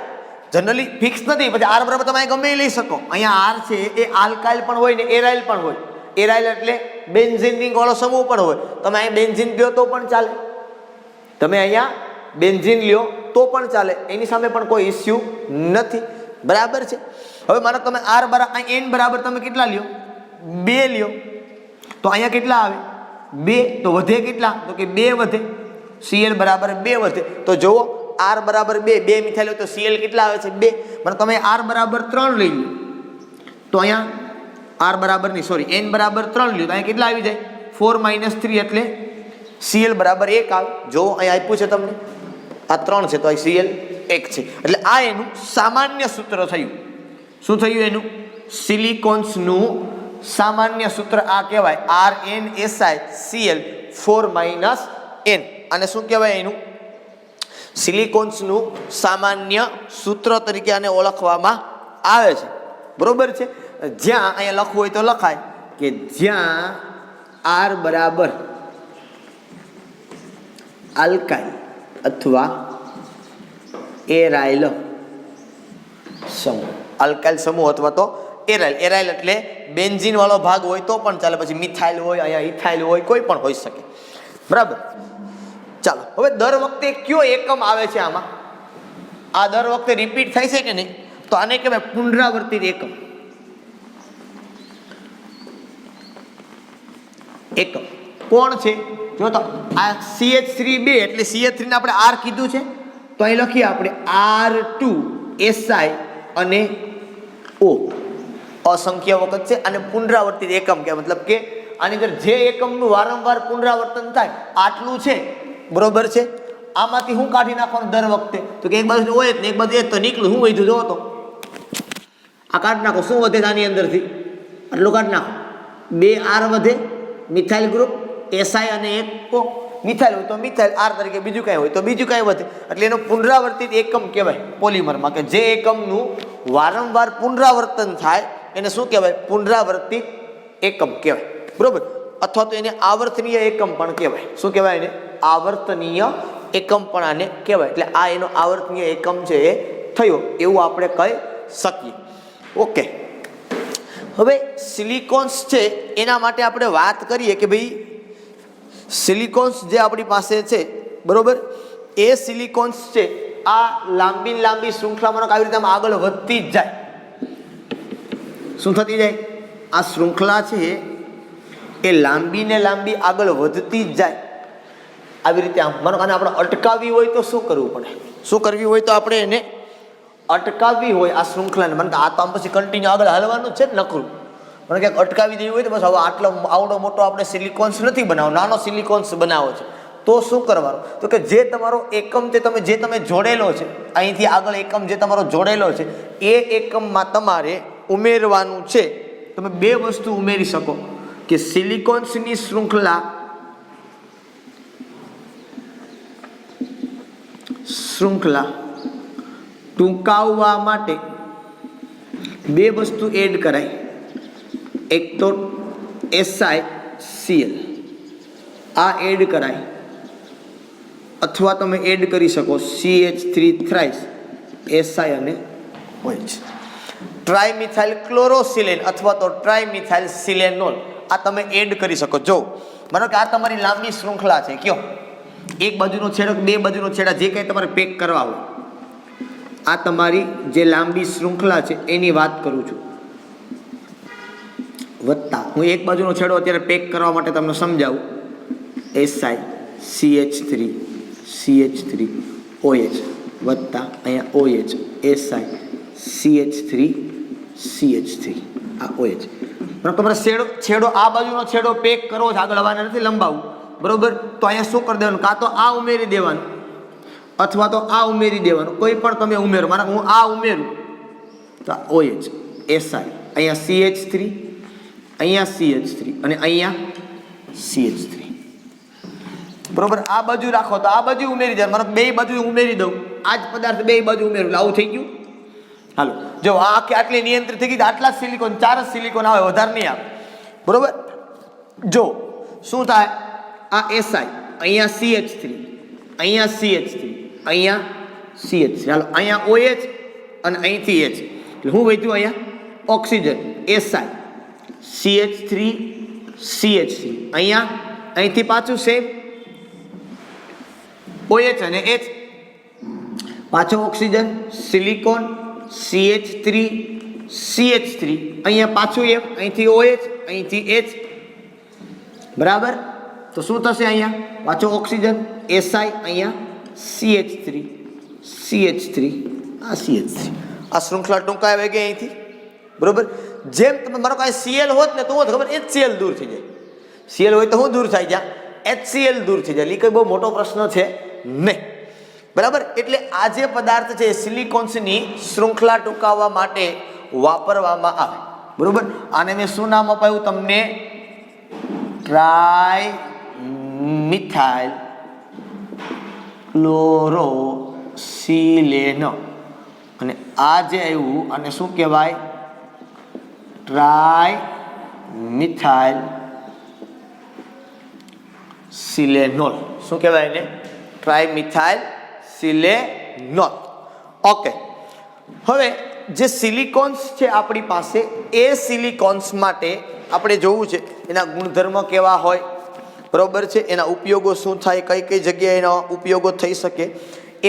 જનરલી ફિક્સ નથી, પછી R બરાબર તમે ગમે લઈ શકો. અહીંયા R છે એ આલ્કાઇલ પણ હોય ને એરાઇલ પણ હોય. એરાઇલ એટલે બેન્ઝીન રિંગ વાળો સમૂહ પણ હોય. તમે અહીં બેન્ઝીન લ્યો તો પણ ચાલે, તમે અહીંયા બેન્ઝીન લ્યો તો પણ ચાલે, એની સામે પણ કોઈ ઇસ્યુ નથી બરાબર છે. હવે માનો તમે R બરાબર n બરાબર તમે કેટલા લ્યો? 2 લ્યો તો અહીંયા કેટલા આવે? 2 તો વધે કેટલા? તો કે 2 વધે. Cl બરાબર 2 વધે. તો જુઓ R બરાબર 2 મિથાઇલ હોય તો Cl કેટલા આવે છે? 2. પણ તમે R બરાબર 3 લઈ લો તો અહીંયા R બરાબર નહીં સોરી N બરાબર 3 લ્યો તો અહીંયા કેટલા આવી જાય? 4 - 3 એટલે Cl બરાબર 1 આવે. જો અહીંયા આપ્યું છે તમને આ 3 છે તો અહીં Cl 1 છે. એટલે આ એનું સામાન્ય સૂત્ર થયું. શું થયું એનું? સિલિકોન્સનું સામાન્ય સૂત્ર આ કહેવાય RnSiCl 4 - N. અને શું કહેવાય એનું? સિલિકોન્સનું સામાન્ય સૂત્ર તરીકે આને ઓળખવામાં આવે છે. બરોબર છે. જ્યાં અહીંયા લખવું હોય તો લખાય કે જ્યાં R બરાબર આલ્કાઇલ અથવા એરાઇલ સમૂહ, આલ્કાઇલ સમૂહ અથવા તો એરાઇલ એટલે બેન્ઝીન વાળો ભાગ હોય તો પણ ચાલે, પછી મિથાઇલ હોય, અહીંયા ઇથાઇલ હોય, કોઈ પણ હોઈ શકે. બરાબર. ચાલો હવે દર વખતે કયો એકમ આવે છે આમાં? આ દર વખતે રિપીટ થાય છે કે નહીં? તો આને કહેવાય પુનરાવર્તિત એકમ. એકમ કોણ છે? જો તો આ CH3 2 એટલે CH3 ને આપણે R કીધું છે તો અહીં લખીએ આપણે R2Si અને O. અસંખ્ય વખત છે અને પુનરાવર્તિત એકમ કે મતલબ કે આની અંદર જે એકમનું વારંવાર પુનરાવર્તન થાય આટલું છે. બરોબર છે. આમાંથી હું કાઢી નાખવાનું દર વખતે? તો કે એક બાજુ હોય ને એક બાજુ એ તો નીકળ્યું. હું વધ્યું જોવો તો આ કાઢી નાખો. શું વધે આની અંદરથી? આટલું કાઢી નાખો. 2 R વધે મિથાઇલ ગ્રુપ Si અને એક O. મિથાઇલ હોય તો મિથાઇલ, R તરીકે બીજું કાંઈ હોય તો બીજું કાંઈ વધે. એટલે એનો પુનરાવર્તિત એકમ કહેવાય પોલિમરમાં, કે જે એકમનું વારંવાર પુનરાવર્તન થાય એને શું કહેવાય? પુનરાવર્તિત એકમ કહેવાય. બરોબર. અથવા તો એને આવર્તનીય એકમ પણ કહેવાય. શું કહેવાય એને? આવર્તનીય એકમ પણ આને કહેવાય. એટલે આ એનો આવર્તનીય એકમ છે એ થયો એવું આપણે કહી શકીએ. ઓકે. હવે સિલિકોન્સ છે એના માટે આપણે વાત કરીએ કે ભાઈ સિલિકોન્સ જે આપણી પાસે છે બરોબર, એ સિલિકોન્સ છે આ લાંબી શૃંખલામાં આવી રીતે આગળ વધતી જ જાય. શું થતી જાય? આ શૃંખલા છે એ લાંબી આગળ વધતી જ જાય. આવી રીતે આમ માનો કે આપણે અટકાવવી હોય તો શું કરવું પડે? શું કરવી હોય તો આપણે એને અટકાવવી હોય આ શૃંખલાને. મને આ તો આમ પછી કન્ટિન્યુ આગળ હાલવાનું છે જ નખરું. મને ક્યાંક અટકાવી દેવી હોય તો બસ હવે આવડો મોટો આપણે સિલિકોન્સ નથી બનાવો, નાનો સિલિકોન્સ બનાવો છે તો શું કરવાનું? તો કે જે તમારો એકમ જે તમે જોડેલો છે અહીંથી આગળ એકમ જે તમારો જોડેલો છે એ એકમમાં તમારે ઉમેરવાનું છે. તમે 2 વસ્તુ ઉમેરી શકો કે સિલિકોન્સની શૃંખલા ટૂંકાવવા માટે 2 વસ્તુ એડ કરાય. એક તો SiCl આ એડ કરાય, અથવા તમે એડ કરી શકો CH3 થ્રાઇસ Si અને OH. ટ્રાઇમિથાઇલ ક્લોરોસિલેન અથવા તો ટ્રાઇમિથાઇલ સિલેનોલ આ તમે એડ કરી શકો. જો માનો કે આ તમારી લાંબી શૃંખલા છે, કયો એક બાજુનો છેડો 2 બાજુનો છેડા જે કંઈ તમારે પેક કરવા હોય, આ તમારી જે લાંબી શૃંખલા છે એની વાત કરું છું. વત્તા હું એક બાજુનો છેડો અત્યારે પેક કરવા માટે તમને સમજાવું. Si CH3 OH વત્તા અહીંયા OH SiCH3 આ OH. તમારે છેડો આ બાજુનો છેડો પેક કરવો છે, આગળ હવાને નથી લંબાવવું. બરોબર. તો અહીંયા શું કરી દેવાનું? કાં તો આ ઉમેરી દેવાનું અથવા તો આ ઉમેરી દેવાનું. કોઈ પણ તમે ઉમેરો. માનો હું આ ઉમેરું તો OH Si અહીંયા CH3 અહીંયા CH3 અને અહીંયા CH3. બરોબર. આ બાજુ રાખો તો આ બાજુ ઉમેરી દે. મારો 2 બાજુ ઉમેરી દઉં. આ જ પદાર્થ 2 બાજુ ઉમેરું. આવું થઈ ગયું. હાલો જો આ આટલી નિયંત્રિત થઈ ગઈ. આટલા સિલિકોન 4 જ સિલિકોન આવે, વધારે નહીં આવે. બરોબર. જો શું થાય? આ Si અહીંયા CH3 અહીંયા CH3 અહીંયા CH3. હાલો અહીંયા OH અને અહીંથી H. એટલે હું વધ્યું અહીંયા ઓક્સિજન Si CH3 અહીંયા અહીંથી પાછું સેમ OH અને H, પાછો ઓક્સિજન સિલિકોન CH3 અહીંયા પાછું F, અહીંથી OH અહીંથી H. બરાબર. તો શું થશે અહીંયા પાછો ઓક્સિજન SI, અહીંયા CH3 CH3 આ CH3, આ શૃંખલા ટૂંકાવે ગઈ અહીંથી, બરોબર. જેમ તમે મારો કાંઈ Cl હોત ને તો હું ખબર HCl દૂર થઈ જાય, Cl હોય તો હું દૂર થાય જાય, HCl દૂર થઈ જાય. એ કંઈ બહુ મોટો પ્રશ્ન છે નહીં, બરાબર. એટલે આ જે પદાર્થ છે સિલિકોન્સની શૃંખલા ટૂંકાવવા માટે વાપરવામાં આવે, બરોબર. આને મેં શું નામ અપાયું તમને? Trimethyl chlorosilane. અને આ જે આવ્યું અને શું કહેવાય? Trimethyl silanol. શું કહેવાય એને? Try methyl સિલેનોલ. ઓકે, હવે જે સિલિકોન્સ છે આપણી પાસે, એ સિલિકોન્સ માટે આપણે જોવું છે એના ગુણધર્મ કેવા હોય, બરોબર છે. એના ઉપયોગો શું થાય, કઈ કઈ જગ્યાએ એના ઉપયોગો થઈ શકે,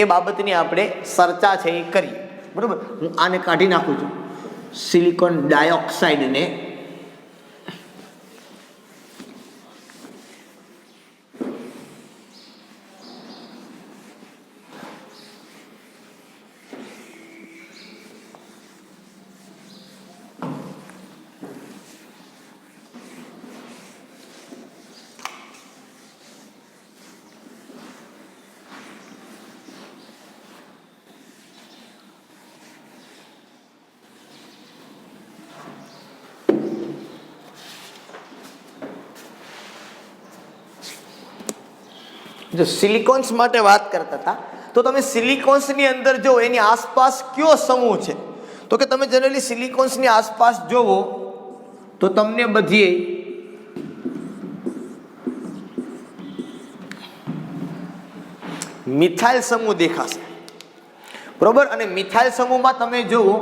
એ બાબતની આપણે ચર્ચા છે એ કરીએ, બરોબર. હું આને કાઢી નાખું છું, સિલિકોન ડાયોક્સાઇડને. જો સિલિકોન્સ માટે વાત કરતા હતા તો તમે સિલિકોન્સની અંદર જો એની આસપાસ કયો સમૂહ છે, તો કે તમે જનરલી સિલિકોન્સની આસપાસ જોવો તો તમને બધીએ મિથાઇલ સમૂહ દેખાશે, બરોબર. અને મિથાઇલ સમૂહમાં તમે જુઓ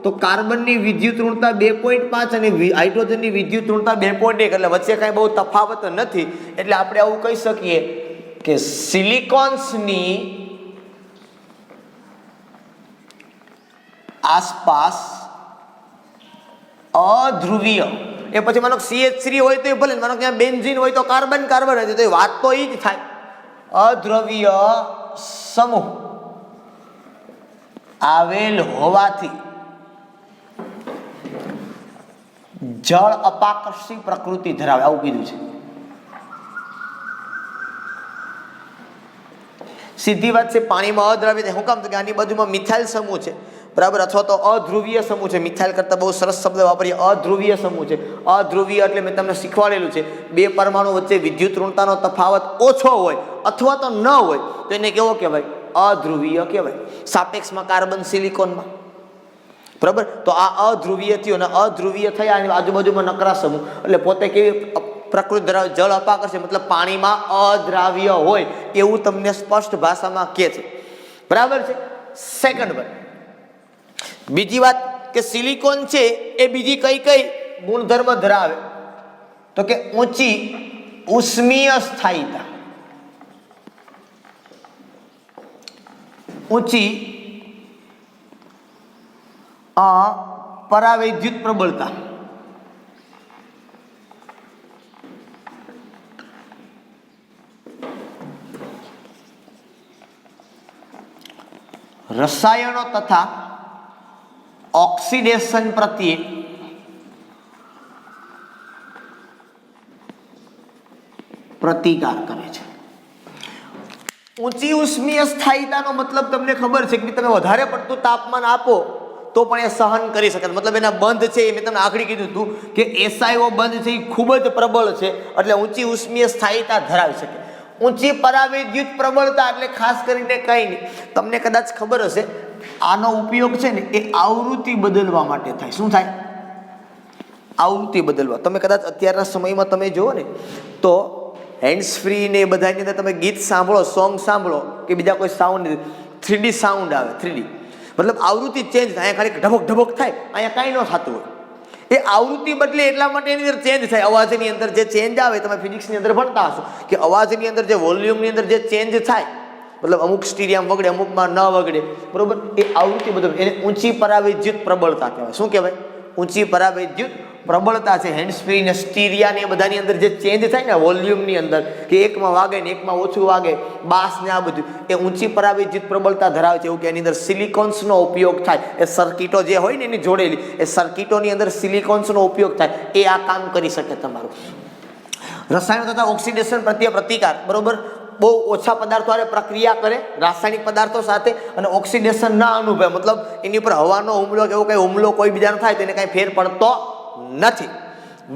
તો કાર્બનની વિદ્યુત ઋણતા 2.5 અને હાઇડ્રોજનની વિદ્યુત ઋણતા 2.1, એટલે વચ્ચે કાંઈ બહુ તફાવત નથી. એટલે આપણે આવું કહી શકીએ કે સિલિકોન્સની આસપાસ અધ્રુવીય, એ પછી માનો CH3 હોય તો એ ભલે, માનો કે બેન્ઝીન હોય તો કાર્બન કાર્બન હોય તો વાત તો એ જ થાય. અધ્રુવીય સમૂહ આવેલ હોવાથી જળ અપાકર્ષી પ્રકૃતિ ધરાવે, આવું કીધું છે. સીધી વાત છે, પાણીમાં અદ્રાવ્ય. શું કામ? તો કે આની બાજુમાં મિથાઇલ સમૂહ છે, બરાબર, અથવા તો અધ્રુવીય સમૂહ છે. મિથાઇલ કરતાં બહુ સરસ શબ્દ વાપરીએ, અધ્રુવીય સમૂહ છે. અધ્રુવીય એટલે મેં તમને શીખવાડેલું છે, બે પરમાણુ વચ્ચે વિદ્યુત ઋણતાનો તફાવત ઓછો હોય અથવા તો ન હોય તો એને કેવો કહેવાય? અધ્રુવીય કહેવાય. સાપેક્ષમાં કાર્બન સિલિકોનમાં, બરાબર. તો આ અધ્રુવીય થયું અને અધ્રુવીય થયા એની આજુબાજુમાં નકરા સમૂહ, એટલે પોતે કેવી પ્રકૃતિ ધરાવે? જળ અપાકર્ષી, મતલબ પાણીમાં અદ્રાવ્ય હોય એવું તમને સ્પષ્ટ ભાષામાં કહે છે, બરાબર છે. સેકન્ડ વાત, બીજી વાત કે સિલિકોન છે એ બીજી કઈ કઈ ગુણધર્મ ધરાવે? તો કે ઊંચી ઉષ્મીય સ્થાયીતા, ઊંચી પરાવૈદ્યુત પ્રબળતા, રસાયણો તથા ઓક્સિડેશન પ્રત્યે પ્રતિકાર કરે છે. ઊંચી ઉષ્મીય સ્થાયીતાનો મતલબ તમને ખબર છે કે તમે વધારે પડતું તાપમાન આપો તો પણ એ સહન કરી શકે, મતલબ એના બંધ છે એ મેં તમને આખડી કીધું હતું કે SiO બંધ છે એ ખૂબ જ પ્રબળ છે, એટલે ઊંચી ઉષ્મીય સ્થાયીતા ધરાવી શકે. ઊંચી પરાવૈદ્યુત પ્રબળતા એટલે ખાસ કરીને કંઈ નહીં, તમને કદાચ ખબર હશે આનો ઉપયોગ છે ને એ આવૃત્તિ બદલવા માટે થાય. શું થાય? આવૃત્તિ બદલવા. તમે કદાચ અત્યારના સમયમાં તમે જુઓ ને તો હેન્ડ્સ ફ્રી ને એ બધાની અંદર તમે ગીત સાંભળો, સોંગ સાંભળો કે બીજા કોઈ સાઉન્ડ 3D સાઉન્ડ આવે, 3D મતલબ આવૃત્તિ ચેન્જ થાય. અહીંયા ખાલી ઢબક ઢબક થાય, અહીંયા કાંઈ ન થતું હોય. એ આવૃત્તિ બદલે એટલા માટે એની અંદર ચેન્જ થાય. અવાજની અંદર જે ચેન્જ આવે, તમે ફિઝિક્સની અંદર ભણતા હશો કે અવાજની અંદર જે વોલ્યુમની અંદર જે ચેન્જ થાય, મતલબ અમુક સ્ટીરિયમ વગડે, અમુકમાં ન વગડે, બરોબર, એ આવૃત્તિ બદલ એને ઊંચી પરાવૈદ્યુત પ્રબળતા કહેવાય. શું કહેવાય? ઊંચી પરાવૈદ્યુત પ્રબળતા છે, હેન્ડ્સ ફ્રી ને સ્ટીરિયા ને એ બધાની અંદર જે ચેન્જ થાય ને વોલ્યુમની અંદર, કે એકમાં વાગે ને એકમાં ઓછું વાગે, બાસ ને આ બધું એ ઊંચી પરાવૈદ્યુત પ્રબળતા ધરાવે છે. એવું કે એની અંદર સિલિકોન્સનો ઉપયોગ થાય, એ સર્કિટો જે હોય ને એની જોડેલી એ સર્કિટોની અંદર સિલિકોન્સનો ઉપયોગ થાય, એ આ કામ કરી શકે તમારું. રસાયણો તથા ઓક્સિડેશન પ્રત્યે પ્રતિકાર, બરોબર, બહુ ઓછા પદાર્થો સાથે પ્રક્રિયા કરે રાસાયણિક પદાર્થો સાથે અને ઓક્સિડેશન ના અનુભવે, મતલબ એની ઉપર હવાનો હુમલો કે એવો કંઈ હુમલો કોઈ બીજાનો થાય તો એને કાંઈ ફેર પડતો નથી.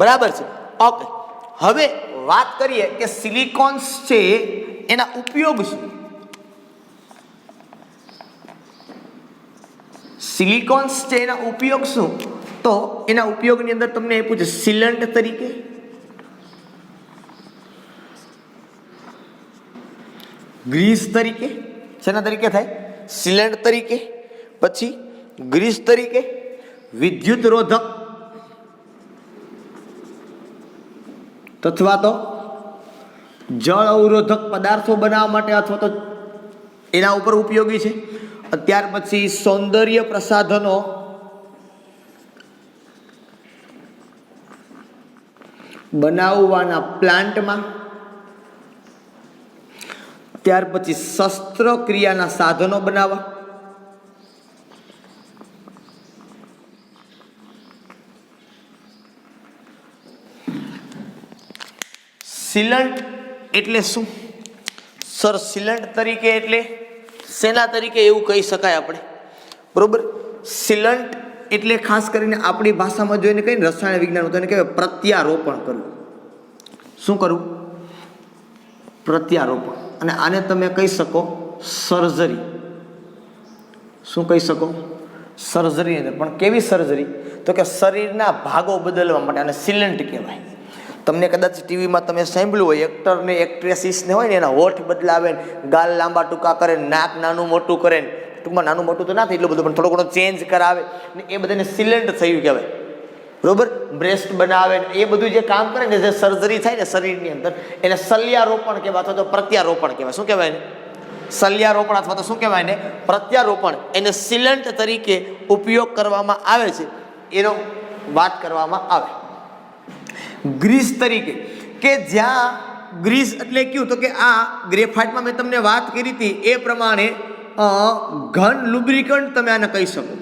બરાબર છે. ઓકે, હવે વાત કરીએ કે સિલિકોન્સ છે એના ઉપયોગ શું. સિલિકોન્સ છે એના ઉપયોગ શું, તો એના ઉપયોગની અંદર તમને આપ્યું છે સિલન્ટ તરીકે, ગ્રીસ તરીકે, શેના તરીકે થાય, સિલેન્ડ તરીકે, પછી ગ્રીસ તરીકે, વિદ્યુત રોધક અથવા તો જળ અવરોધક પદાર્થો બનાવવા માટે અથવા તો એના ઉપર ઉપયોગી છે. ત્યાર પછી સૌંદર્ય પ્રસાધનો બનાવવાના પ્લાન્ટમાં, ત્યાર પછી શસ્ત્રક્રિયાના સાધનો બનાવવા, સિલન્ટ એટલે શું સર? સિલન્ટ તરીકે એટલે શેના તરીકે એવું કહી શકાય આપણે, બરોબર. સિલન્ટ એટલે ખાસ કરીને આપણી ભાષામાં જોઈને કહીને રસાયણ વિજ્ઞાન તો એને કહેવાય પ્રત્યારોપણ કરવું. શું કરવું? પ્રત્યારોપણ. અને આને તમે કહી શકો સર્જરી. શું કહી શકો? સર્જરી. પણ કેવી સર્જરી? તો કે શરીરના ભાગો બદલવા માટે, અને સિલન્ટ કહેવાય. તમને કદાચ ટીવીમાં તમે સાંભળ્યું હોય, એક્ટરને એક્ટ્રેસીસને હોય ને એના હોઠ બદલાવે, ગાલ લાંબા ટૂંકા કરે, નાક નાનું મોટું કરે, ટૂંકમાં નાનું મોટું તો ના થાય એટલું બધું પણ થોડો ઘણો ચેન્જ કરાવે ને, એ બધાને સિલન્ટ થયું કહેવાય. બરોબર. બ્રેસ્ટ બનાવે એ બધું જે કામ કરે ને, જે સર્જરી થાય ને શરીરની અંદર, એને શલ્યારોપણ કહેવાય અથવા તો પ્રત્યારોપણ કહેવાય. શું કહેવાય ને? શલ્યારોપણ અથવા તો શું કહેવાય ને? પ્રત્યારોપણ. એને સિલન્ટ તરીકે ઉપયોગ કરવામાં આવે છે, એનો વાત કરવામાં આવે. ગ્રીસ તરીકે, કે જ્યાં ગ્રીસ એટલે કયું, તો કે આ ગ્રેફાઇટમાં મેં તમને વાત કરી હતી એ પ્રમાણે ઘન લુબ્રિકન્ટ તમે આને કહી શકો.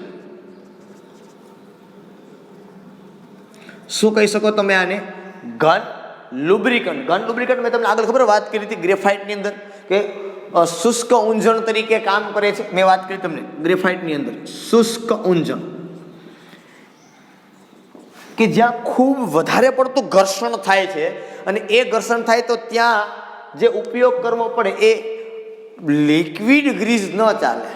શું કહી શકો તમે આને? ઘન લુબ્રિકન્ટ. ઘન લુબ્રિકન્ટ મેં તમને આગળ ખબર વાત કરી હતી ગ્રેફાઇટની અંદર કે શુષ્ક ઊંજણ તરીકે કામ કરે છે. મેં વાત કરી તમને ગ્રેફાઇટની અંદર શુષ્ક ઊંજણ, કે જ્યાં ખૂબ વધારે પડતું ઘર્ષણ થાય છે, અને એ ઘર્ષણ થાય તો ત્યાં જે ઉપયોગ કરવો પડે એ લિક્વિડ ગ્રીસ ન ચાલે,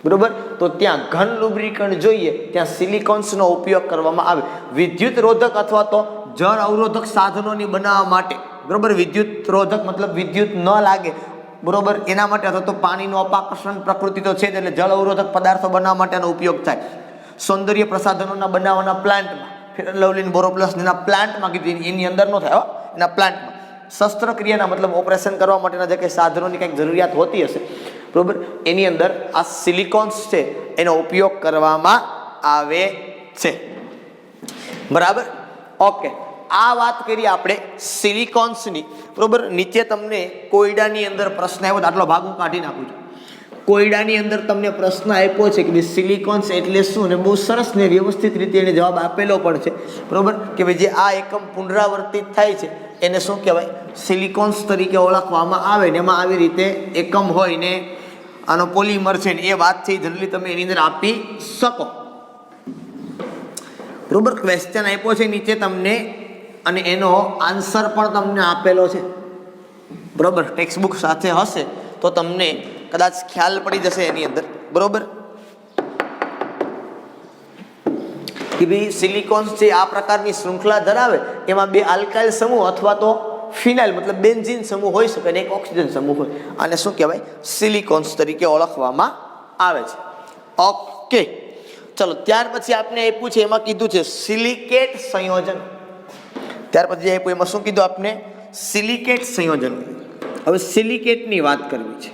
બરોબર. તો ત્યાં ઘન લુબ્રિકન્ટ જોઈએ, ત્યાં સિલિકોન્સનો ઉપયોગ કરવામાં આવે. વિદ્યુત રોધક અથવા તો જળ અવરોધક સાધનોની બનાવવા માટે, બરોબર. વિદ્યુત રોધક મતલબ વિદ્યુત ન લાગે, બરોબર, એના માટે, અથવા તો પાણીનું અપાકર્ષણ પ્રકૃતિ તો છે જ, એટલે જળ અવરોધક પદાર્થો બનાવવા માટેનો ઉપયોગ થાય. સૌંદર્ય પ્રસાધનોના બનાવવાના પ્લાન્ટમાં, લવલીન બોરોપ્લસ એના પ્લાન્ટમાં કીધું, એની અંદર ન થાય, એના પ્લાન્ટમાં. શસ્ત્રક્રિયાના મતલબ ઓપરેશન કરવા માટેના જે કંઈ સાધનોની કંઈક જરૂરિયાત હોતી હશે, બરોબર, એની અંદર આ સિલિકોન્સ છે એનો ઉપયોગ કરવામાં આવે છે. બરાબર. ઓકે, આ વાત કરીએ આપણે સિલિકોન્સની, બરોબર. નીચે તમને કોયડાની અંદર પ્રશ્ન આવ્યો, આટલો ભાગ હું કાઢી નાખું છું. કોયડાની અંદર તમને પ્રશ્ન આપ્યો છે કે ભાઈ સિલિકોન્સ એટલે શું, અને બહુ સરસ ને વ્યવસ્થિત રીતે એને જવાબ આપેલો પણ છે, બરોબર. કે ભાઈ જે આ એકમ પુનરાવર્તિત થાય છે એને શું કહેવાય? સિલિકોન્સ તરીકે ઓળખવામાં આવે. ને એમાં આવી રીતે એકમ હોય ને આનો પોલિમર છે ને એ વાત છે જનરલી તમે એની અંદર આપી શકો, બરોબર. ક્વેશ્ચન આપ્યો છે નીચે તમને, અને એનો આન્સર પણ તમને આપેલો છે, બરોબર. ટેક્સ્ટ બુક સાથે હશે તો તમને કદાચ ખ્યાલ પડી જશે એની અંદર, બરોબર. કે ભાઈ સિલિકોન્સ જે આ પ્રકારની શૃંખલા ધરાવે, એમાં બે આલ્કાઇલ સમૂહ અથવા તો ફિનાઇલ મતલબ બેન્ઝીન સમૂહ હોઈ શકે અને એક ઓક્સિજન સમૂહ હોય. આને શું કહેવાય? સિલિકોન્સ તરીકે ઓળખવામાં આવે છે. ઓકે, ચલો. ત્યાર પછી આપણે આપ્યું છે, એમાં કીધું છે સિલિકેટ સંયોજન. ત્યાર પછી આપ્યું એમાં શું કીધું આપણે? સિલિકેટ સંયોજન. હવે સિલિકેટની વાત કરવી છે.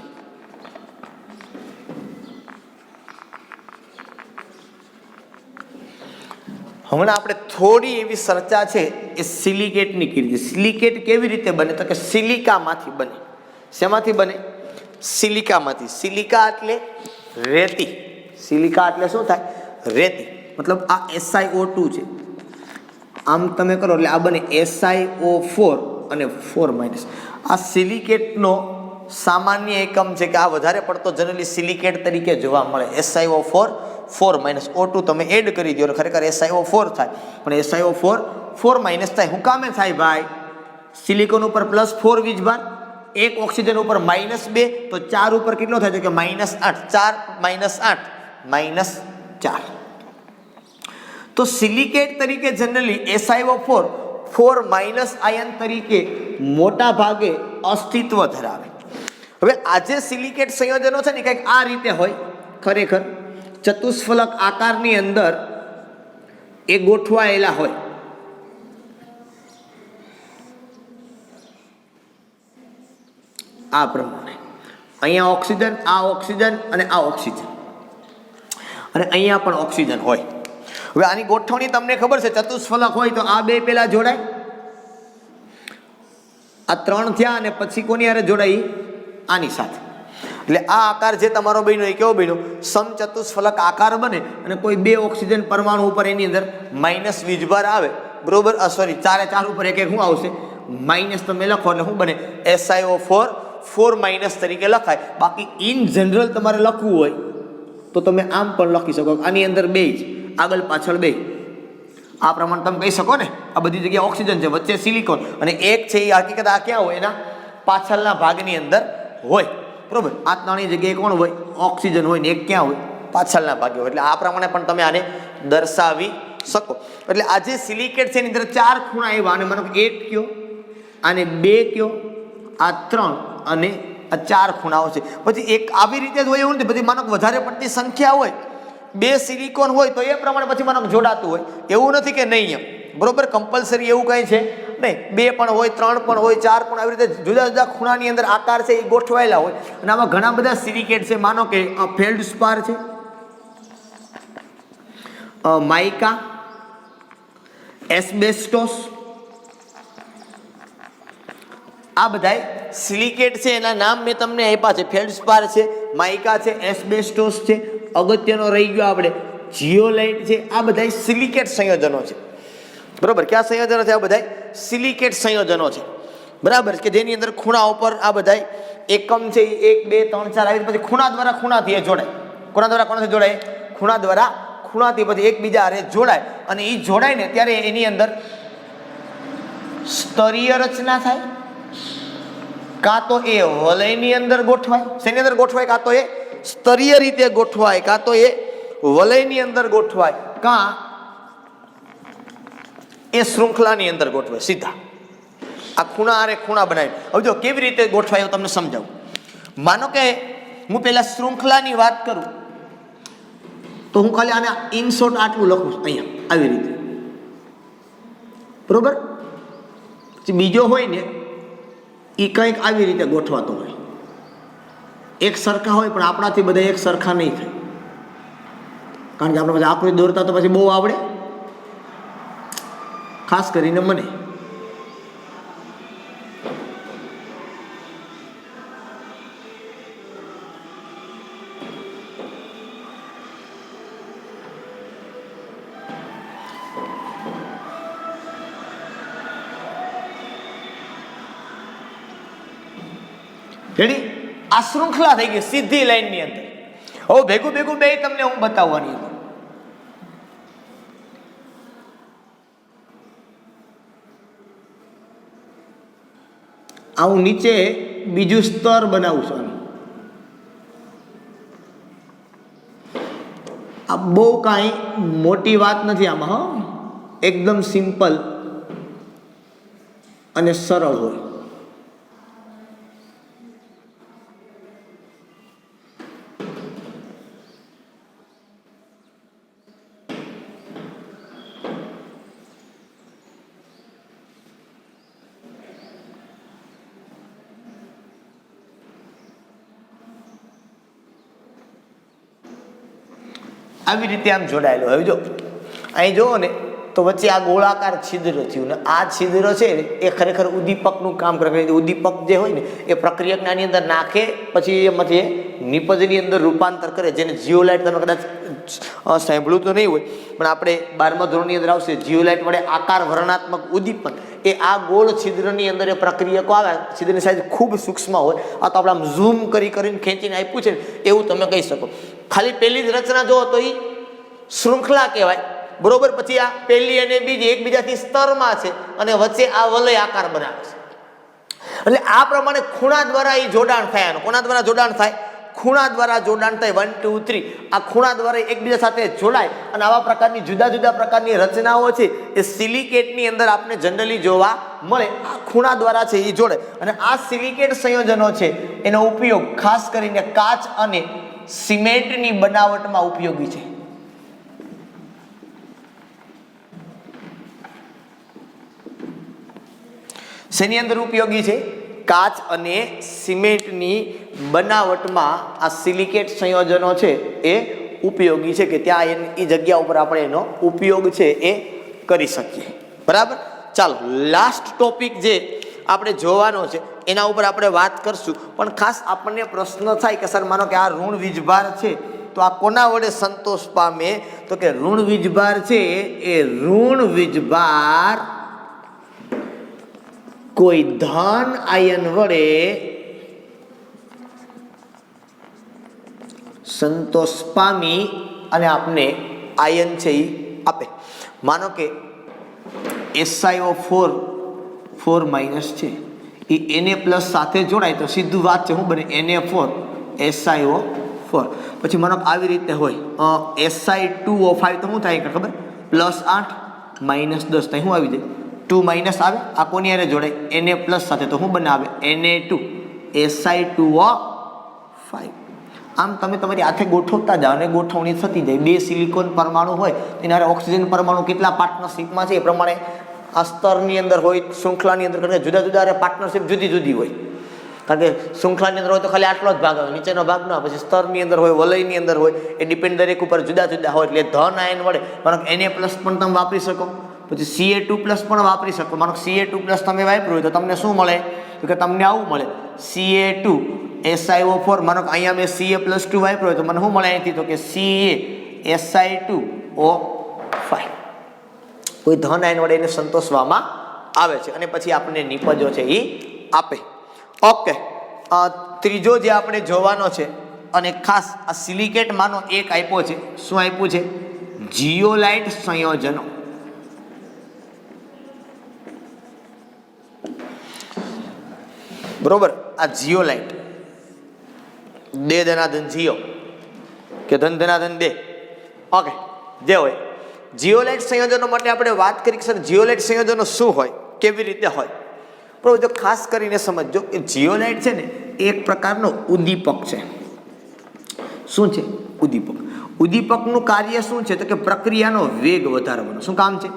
હમણાં આપણે થોડી એવી ચર્ચા છે એ સિલિકેટની કરી. સિલિકેટ કેવી રીતે બને? તો કે સિલિકામાંથી બને. શેમાંથી બને? સિલિકામાંથી. સિલિકા એટલે રેતી. સિલિકા એટલે શું થાય? રેતી. મતલબ આ SiO2 છે, આમ તમે કરો એટલે આ બને SiO4 અને 4 આ સિલિકેટનો સામાન્ય એકમ છે કે આ વધારે પડતો જનરલી સિલિકેટ તરીકે જોવા મળે. SiO4 4 O2 તમે એડ કરી દો ખરેખર SiO4 થાય, પણ SiO4 4 થાય. હું કામે થાય ભાઈ? સિલિકોન ઉપર +4 વીજભાર, એક ઓક્સિજન ઉપર -2, તો 4 ઉપર કેટલો થાય? તો કે -8. 4 - 8 -4. તો સિલિકેટ તરીકે જનરલી SiO4 4 આયન તરીકે મોટા ભાગે અસ્તિત્વ ધરાવે. હવે આજે સિલિકેટ સંયોજનો છે ને કંઈક આ રીતે હોય. ખરેખર ચતુષ્ફલક આકારની અંદર એ ગોઠવાયેલા હોય. આ પ્રમાણે અહીંયા ઓક્સિજન, આ ઓક્સિજન અને આ ઓક્સિજન, અને અહીંયા પણ ઓક્સિજન હોય. હવે આની ગોઠવણી તમને ખબર છે, ચતુષ્ફલક હોય તો આ બે પેલા જોડાય, આ 3 થયા અને પછી કોની હારે જોડાય? આની સાથે. એટલે આ આકાર જે તમારો બન્યો એ કેવો બન્યો? સમચતુષ્ફલક આકાર બને અને કોઈ બે ઓક્સિજન પરમાણુ ઉપર એની અંદર માઇનસ વીજભાર આવે, બરોબર? સોરી, 4 ઉપર એક શું આવશે? માઇનસ તમે લખો એટલે શું બને? SiO4 4 તરીકે લખાય. બાકી ઇન જનરલ તમારે લખવું હોય તો તમે આમ પણ લખી શકો. આની અંદર બે જ, આગળ પાછળ બે, આ પ્રમાણે તમે કહી શકો ને. આ બધી જગ્યાએ ઓક્સિજન છે, વચ્ચે સિલિકોન, અને એક છે એ હકીકત આ ક્યાં હોય? એના પાછળના ભાગની અંદર હોય, બરોબર? આ ત્રણેય જગ્યાએ કોણ હોય? ઓક્સિજન હોય, ને એક ક્યાં હોય? પાછળના ભાગે હોય. એટલે આ પ્રમાણે પણ તમે આને દર્શાવી શકો. એટલે આ જે સિલિકેટ છે એની અંદર 4 ખૂણા આવ્યા, અને માનો એક કયો, આને 2 કયો, આ 3 અને આ 4 ખૂણાઓ છે. પછી એક આવી રીતે જ હોય એવું નથી. પછી માનો વધારે પડતી સંખ્યા હોય, 2 સિલિકોન હોય તો એ પ્રમાણે પછી માનો જોડાતું હોય. એવું નથી કે નહીં એમ, બરોબર? કમ્પલસરી એવું કંઈ છે નહીં. 2 પણ હોય, 3 પણ હોય, 4 પણ, આવી રીતે જુદા જુદા ખૂણાની અંદર આકાર છે એ ગોઠવાયેલા હોય. અને આમાં ઘણા બધા સિલિકેટ છે. માનો કે ફેલ્ડસ્પાર છે, માઇકા, એસ્બેસ્ટોસ, આ બધા સિલિકેટ છે. એના નામ મેં તમને આપ્યા છે. ફેલ્ડસ્પાર છે, માઇકા છે, એસ્બેસ્ટોસ છે, અગત્યનો રહી ગયો આપણે જીઓલાઇટ છે. આ બધા સિલિકેટ સંયોજનો છે, બરોબર? કયા સંયોજનો છે? આ બધા સિલિકેટ સંયોજનો છે, બરાબર? કે જેની અંદર ખૂણા ઉપર આ બધા એકમ છે, 1 2 3 4 આવી. પછી ખૂણા દ્વારા ખૂણાથી એ જોડાય. ખૂણા દ્વારા કોનાથી જોડાય? ખૂણા દ્વારા ખૂણાથી પછી એકબીજા હારે જોડાય. અને એ જોડાય ને ત્યારે એની અંદર સ્તરીય રચના થાય, કાં તો એ વલયની અંદર ગોઠવાય. શેની અંદર ગોઠવાય? કાં તો એ સ્તરીય રીતે ગોઠવાય, કાં તો એ વલયની અંદર ગોઠવાય, કાં એ શૃંખલાની અંદર ગોઠવાય. સીધા આ ખૂણા આરે ખૂણા બનાવી. હવે જો કેવી રીતે ગોઠવાય હું તમને સમજાવું. માનો કે હું પહેલા શૃંખલાની વાત કરું તો હું ખાલી આને ઇન શોર્ટ આટલું લખું છું અહીંયા આવી રીતે, બરોબર? બીજો હોય ને એ કંઈક આવી રીતે ગોઠવાતો હોય, એક સરખા હોય, પણ આપણાથી બધા એક સરખા નહીં થાય. કારણ કે આપણે પછી આકૃતિ દોરતા તો પછી બહુ આવડે, ખાસ કરીને મને. રેડી? આ શૃંખલા થઈ ગઈ સીધી લાઈનની અંદર. હવે ભેગું ભેગું બે તમને હું બતાવવાની હતી. આ હું નીચે બીજું સ્તર બનાવું છું. આ બહુ કાંઈ મોટી વાત નથી આમાં. હા, એકદમ સિમ્પલ અને સરળ હોય. આવી રીતે આમ જોડાયેલો. હવે જો અહીં જુઓ ને, તો વચ્ચે આ ગોળાકાર છિદ્ર થયું ને આ છિદ્ર છે એ ખરેખર ઉદ્દીપકનું કામ કરે. ઉદ્દીપક જે હોય ને એ પ્રક્રિયકને આની અંદર નાખે, પછી એમાંથી નિપજની અંદર રૂપાંતર કરે, જેને જીઓલાઇટ તમે કદાચ સાંભળ્યું તો નહીં હોય, પણ આપણે 12મા ધોરણની અંદર આવશે જીઓલાઇટ વડે આકાર વર્ણનાત્મક ઉદ્દીપન. એ આ ગોળ છિદ્રની અંદર એ પ્રક્રિયકો આવે, છિદ્રની સાઈઝ ખૂબ સૂક્ષ્મ હોય. આ તો આપણે આમ ઝૂમ કરીને ખેંચીને આપ્યું છે એવું તમે કહી શકો. ખાલી પહેલી જ રચના જો તો એ શૃંખલા કહેવાય, બરોબર. પછી આ પહેલી અને બીજી એકબીજાથી સ્તરમાં છે અને વચ્ચે આ વલય આકાર બનાવે છે. એટલે આ પ્રમાણે ખૂણા દ્વારા એ જોડાણ થાય. કોના દ્વારા જોડાણ થાય? ખૂણા દ્વારા જોડાણ થાય. 1 2 3 આ ખૂણા દ્વારા એકબીજા સાથે જોડાય અને આવા પ્રકારની જુદા જુદા પ્રકારની રચનાઓ છે એ સિલિકેટની અંદર આપણે જનરલી જોવા મળે. આ ખૂણા દ્વારા છે એ જોડે. અને આ સિલિકેટ સંયોજનો છે એનો ઉપયોગ ખાસ કરીને કાચ અને સિમેન્ટની બનાવટમાં ઉપયોગી છે. શેની અંદર ઉપયોગી છે? કાચ અને સિમેન્ટની બનાવટમાં આ સિલિકેટ સંયોજનો છે એ ઉપયોગી છે, કે ત્યાં એ જગ્યા ઉપર આપણે એનો ઉપયોગ છે એ કરી શકીએ. બરાબર. ચાલો, લાસ્ટ ટોપિક જે આપણે જોવાનો છે એના ઉપર આપણે વાત કરશું. પણ ખાસ આપણને પ્રશ્ન થાય કે સર માનો કે આ ઋણ વીજભાર છે તો આ કોના વડે સંતોષ પામે? તો કે ઋણ વીજભાર છે એ ઋણ વીજભાર કોઈ ધન આયન વડે સંતોષ પામી અને આપને આયન છે એ આપે. માનો કે SiO4 4- છે એ Na+ સાથે જોડાય તો સીધું વાત છે શું બને? Na4 SiO4. પછી માનો આવી રીતે હોય Si2O5 તો શું થાય ખબર? +8 -10 થાય શું આવી જાય? 2- આવે. આ કોની હારે જોડાય? Na+ સાથે તો શું બનાવે? Na2 Si2O5. આમ તમે તમારી હાથે ગોઠવતા જાઓ અને ગોઠવણી થતી જાય. બે સિલિકોન પરમાણુ હોય એના હારે ઓક્સિજન પરમાણુ કેટલા પાર્ટનરશિપમાં છે એ પ્રમાણે આ સ્તરની અંદર હોય, શૃંખલાની અંદર કરીને જુદા જુદા પાર્ટનરશિપ જુદી જુદી હોય. કારણ કે શૃંખલાની અંદર હોય તો ખાલી આટલો જ ભાગ આવે, નીચેનો ભાગ ના. પછી સ્તરની અંદર હોય, વલયની અંદર હોય, એ ડિપેન્ડ દરેક ઉપર જુદા જુદા હોય. એટલે ધન આયન વડે માનો Na+ પણ તમે વાપરી શકો, પછી Ca2+ પણ વાપરી શકો. માનો Ca2+ તમે વાપર્યું હોય તો તમને શું મળે? તો કે તમને આવું મળે Ca2 SiO4. માનો કે અહીંયા મેં Ca+2 વાપર્યું હોય તો મને શું મળે અહીંથી? તો કે Ca Si2O5. કોઈ ધન આયન વડે એને સંતોષવામાં આવે છે અને પછી આપણને નિપજો છે એ આપે. ઓકે, ત્રીજો જે આપણે જોવાનો છે અને ખાસ આ સિલિકેટ માનો એક આપ્યો છે. શું આપ્યું છે? જીઓલાઇટ સંયોજનો. બરોબર. આ જીઓલાઇટ, દે ધનાધન જીઓ કે ધન ધનાધન દે, ઓકે, જે હોય જીઓલાઇટ સંયોજનો માટે આપણે વાત કરી કે સર જીઓલાઇટ સંયોજનો શું હોય, કેવી રીતે હોય? બરોબર. જો ખાસ કરીને સમજો કે જીઓલાઇટ છે ને એક પ્રકારનો ઉદ્દીપક છે. શું છે? ઉદ્દીપક. ઉદ્દીપકનું કાર્ય શું છે? તો કે પ્રક્રિયાનો વેગ વધારવાનો. શું કામ છે?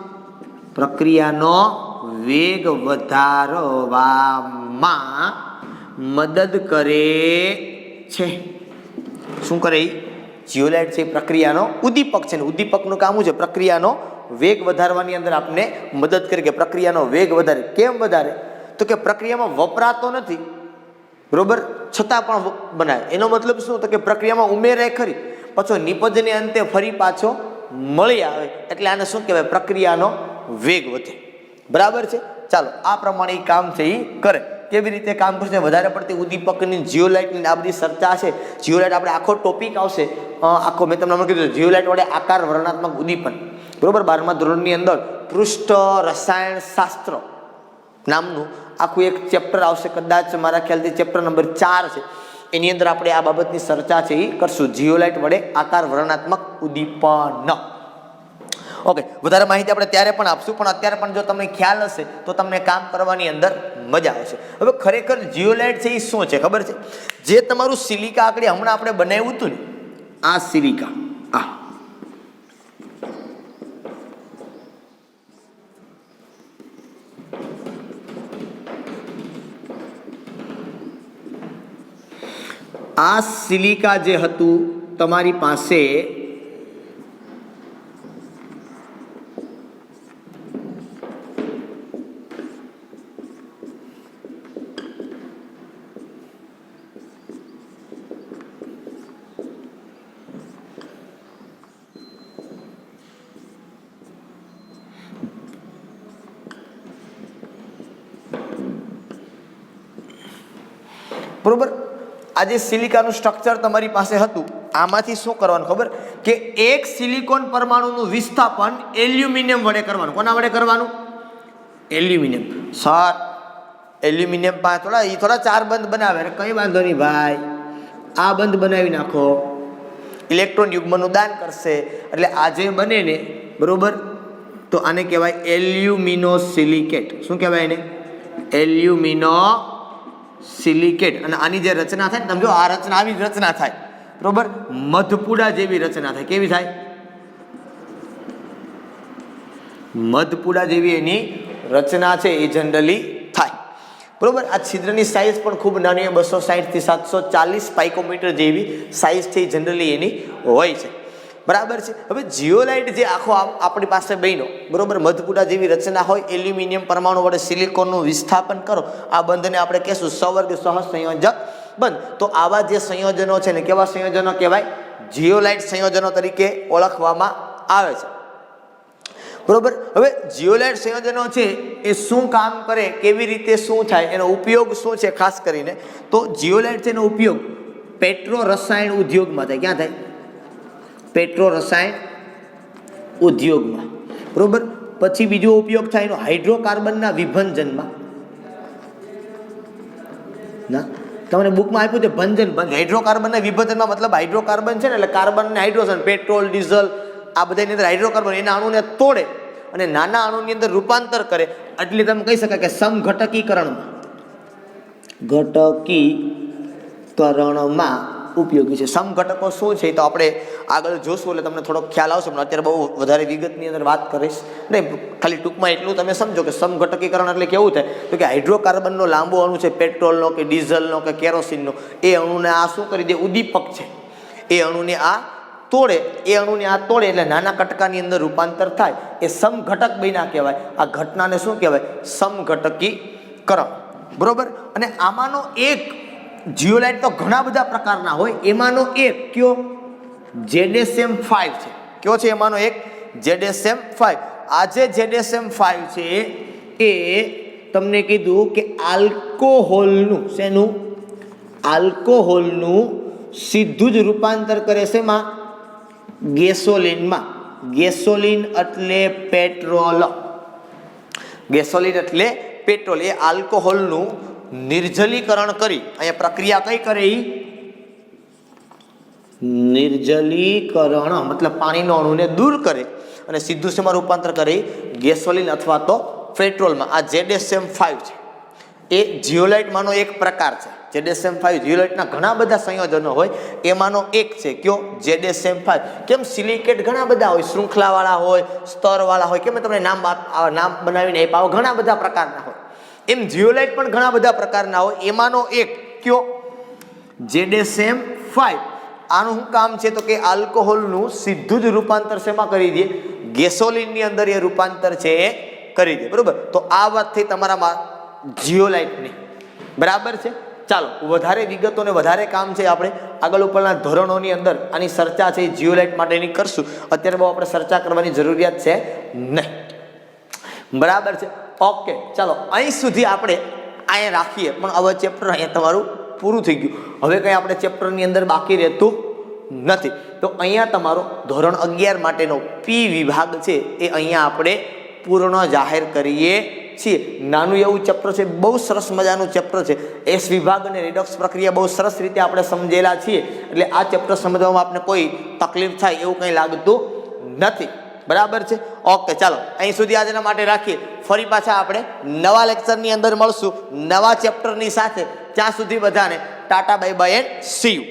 પ્રક્રિયાનો વેગ વધારવામાં મદદ કરે છે. શું કરે? જીઓલાઇટ છે પ્રક્રિયાનો ઉદ્દીપક છે ને ઉદ્દીપકનું કામ છે પ્રક્રિયાનો વેગ વધારવાની અંદર આપને મદદ કરે. કે પ્રક્રિયાનો વેગ વધારે. કેમ વધારે? તો કે પ્રક્રિયામાં વપરાતો નથી, બરોબર, છતાં પણ બનાવે. એનો મતલબ શું? તો કે પ્રક્રિયામાં ઉમેરાય ખરી, પાછો નિપજને અંતે ફરી પાછો મળી આવે. એટલે આને શું કહેવાય? પ્રક્રિયાનો વેગ વધે. બરાબર છે. ચાલો, આ પ્રમાણે એ કામ છે એ કરે. કેવી રીતે કામ કરશે? વધારે પડતી ઉદ્દીપકની જીઓલાઇટની આ બધી ચર્ચા છે. જીઓલાઇટ આપણે આખો ટોપિક આવશે આખો. મેં તમને કીધું જીઓલાઇટ વડે આકાર વર્ણનાત્મક ઉદ્દીપન, બરોબર. 12મા ધોરણની અંદર પૃષ્ઠ રસાયણ શાસ્ત્ર નામનું આખું એક ચેપ્ટર આવશે. કદાચ મારા ખ્યાલથી ચેપ્ટર નંબર 4 છે. એની અંદર આપણે આ બાબતની ચર્ચા છે એ કરશું. જીઓલાઇટ વડે આકાર વર્ણનાત્મક ઉદ્દીપન. ઓકે, વધારે માહિતી આપણે ત્યારે પણ આપશું, પણ અત્યારે પણ જો તમને ખ્યાલ હશે તો તમને કામ કરવાની અંદર મજા આવશે. હવે ખરેખર જીઓલાઇટ છે એ શું છે ખબર છે? જે તમારું સિલિકા આકડી હમણાં આપણે બનાવ્યું હતું ને, આ સિલિકા, આ સિલિકા જે હતું તમારી પાસે બરોબર. આ જે સિલિકાનું સ્ટ્રક્ચર તમારી પાસે હતું, આમાંથી શું કરવાનું ખબર કે એક સિલિકોન પરમાણુનું વિસ્થાપન એલ્યુમિનિયમ વડે કરવાનું. કોના વડે કરવાનું? એલ્યુમિનિયમ. સર એલ્યુમિનિયમ પાસે થોડા 4 બંધ બનાવે, કઈ વાંધો નહીં ભાઈ, આ બંધ બનાવી નાખો, ઇલેક્ટ્રોન યુગ્મનું દાન કરશે એટલે આ જે બને ને, બરોબર, તો આને કહેવાય એલ્યુમિનોસિલિકેટ. શું કહેવાય એને? એલ્યુમિનોસિલિકેટ. અને આની જે રચના થાય ને, સમજો આ રચના આવી રચના થાય, બરોબર, મધપુડા જેવી રચના થાય. કેવી થાય? મધપુડા જેવી એની રચના છે એ જનરલી થાય, બરોબર. આ છિદ્રની સાઇઝ પણ ખૂબ નાની, 260 થી 740 પાઇકોમીટર જેવી સાઇઝ છે જનરલી એની હોય છે, બરાબર છે. હવે જીઓલાઇટ જે આખો આપણી પાસે બન્યો, બરોબર, મધપુડા જેવી રચના હોય, એલ્યુમિનિયમ પરમાણુ વડે સિલિકોનનું વિસ્થાપન કરો, આ બંધને આપણે કહેશું સવર્ગ સહસંયોજક બંધ. તો આવા જે સંયોજનો છે ને, કેવા સંયોજનો કહેવાય? જીઓલાઇટ સંયોજનો તરીકે ઓળખવામાં આવે છે, બરોબર. હવે જીઓલાઇટ સંયોજનો છે એ શું કામ કરે, કેવી રીતે શું થાય, એનો ઉપયોગ શું છે ખાસ કરીને? તો જીઓલાઇટ છે એનો ઉપયોગ પેટ્રો રસાયણ ઉદ્યોગમાં થાય. ક્યાં થાય? પેટ્રો રસાયણ ઉદ્યોગમાં, બરોબર. પછી બીજો ઉપયોગ થાય એનો હાઇડ્રોકાર્બનના વિભંજનમાં. ના, તમને બુકમાં આપ્યું છે ભંજન બંધ. હાઇડ્રોકાર્બનના વિભંજનમાં મતલબ હાઇડ્રોકાર્બન છે ને, એટલે કાર્બન ને હાઇડ્રોજન, પેટ્રોલ, ડીઝલ, આ બધાની અંદર હાઇડ્રોકાર્બન એના અણુને તોડે અને નાના અણુની અંદર રૂપાંતર કરે, એટલે તમે કહી શકાય કે સમઘટકીકરણમાં ઉપયોગી છે. સમઘટકો શું છે તો આપણે આગળ જોશું એટલે તમને થોડો ખ્યાલ આવશે, પણ અત્યારે બહુ વધારે વિગતની અંદર વાત કરીશ નહીં. ખાલી ટૂંકમાં એટલું તમે સમજો કે સમઘટકીકરણ એટલે કેવું થાય તો કે હાઇડ્રોકાર્બનનો લાંબો અણુ છે, પેટ્રોલનો કે ડીઝલનો કે કેરોસીનનો, એ અણુને આ શું કરી દે? ઉદ્દીપક છે, એ અણુને આ તોડે, એટલે નાના કટકાની અંદર રૂપાંતર થાય, એ સમઘટક બન્યા કહેવાય. આ ઘટનાને શું કહેવાય? સમઘટકીકરણ, બરોબર. અને આમાંનો એક જીઓલાઇટ તો ઘણા બધા પ્રકારના હોય, એમાંનો એક કયો? ZSM5 છે. કયો છે એમાંનો એક? ZSM5. આ જે ZSM5 છે એ તમને કીધું કે આલ્કોહોલનું, શેનું? આલ્કોહોલનું સીધું જ રૂપાંતર કરે છે એમાં ગેસોલિનમાં. ગેસોલિન એટલે પેટ્રોલ. ગેસોલિન એટલે પેટ્રોલ. એ આલ્કોહોલનું નિર્જલીકરણ કરી, અહીંયા પ્રક્રિયા કઈ કરે? નિર્જલીકરણ મતલબ પાણીનો અણુને દૂર કરે અને સીધું શેમાં રૂપાંતર કરે? ગેસોલિન અથવા તો પેટ્રોલમાં. આ ZSM5 છે એ જીઓલાઇટમાંનો એક પ્રકાર છે. ZSM5 જીઓલાઇટના ઘણા બધા સંયોજનો હોય, એમાંનો એક છે. કયો? ZSM5. કેમ? સિલિકેટ ઘણા બધા હોય, શૃંખલાવાળા હોય, સ્તરવાળા હોય, કેમ તમને નામ બનાવીને આપ્યા, ઘણા બધા પ્રકારના હોય. એમ જીઓલાઇટ પણ ઘણા બધા પ્રકારના હોય, એમાંનો એક કયો? ZSM5. આનું શું કામ છે તો કે આલ્કોહોલનું સીધું જ રૂપાંતર શેમાં કરી દે? ગેસોલિનની અંદર એ રૂપાંતર છે એ કરી દે, બરોબર. તો આ વાત થઈ તમારામાં જીઓલાઇટની, બરાબર છે. ચાલો વધારે વિગતો ને વધારે કામ છે આપણે આગળ ઉપરના ધોરણોની અંદર આની ચર્ચા છે જીઓલાઇટ માટેની કરશું. અત્યારે બહુ આપણે ચર્ચા કરવાની જરૂરિયાત છે નહીં, બરાબર છે. ઓકે, ચાલો અહીં સુધી આપણે અહીંયા રાખીએ. પણ હવે ચેપ્ટર અહીંયા તમારું પૂરું થઈ ગયું. હવે કંઈ આપણે ચેપ્ટરની અંદર બાકી રહેતું નથી. તો અહીંયા તમારો ધોરણ 11 માટેનો પી વિભાગ છે એ અહીંયા આપણે પૂર્ણ જાહેર કરીએ છીએ. નાનું એવું ચેપ્ટર છે, બહુ સરસ મજાનું ચેપ્ટર છે. એસ વિભાગ અને રેડોક્સ પ્રક્રિયા બહુ સરસ રીતે આપણે સમજેલા છીએ, એટલે આ ચેપ્ટર સમજવામાં આપણે કોઈ તકલીફ થાય એવું કંઈ લાગતું નથી, બરાબર છે. ઓકે, ચાલો અહીં સુધી આજના માટે રાખીએ. ફરી પાછા આપણે નવા લેક્ચરની અંદર મળશું નવા ચેપ્ટરની સાથે. ત્યાં સુધી બધાને Tata, bye bye and C you.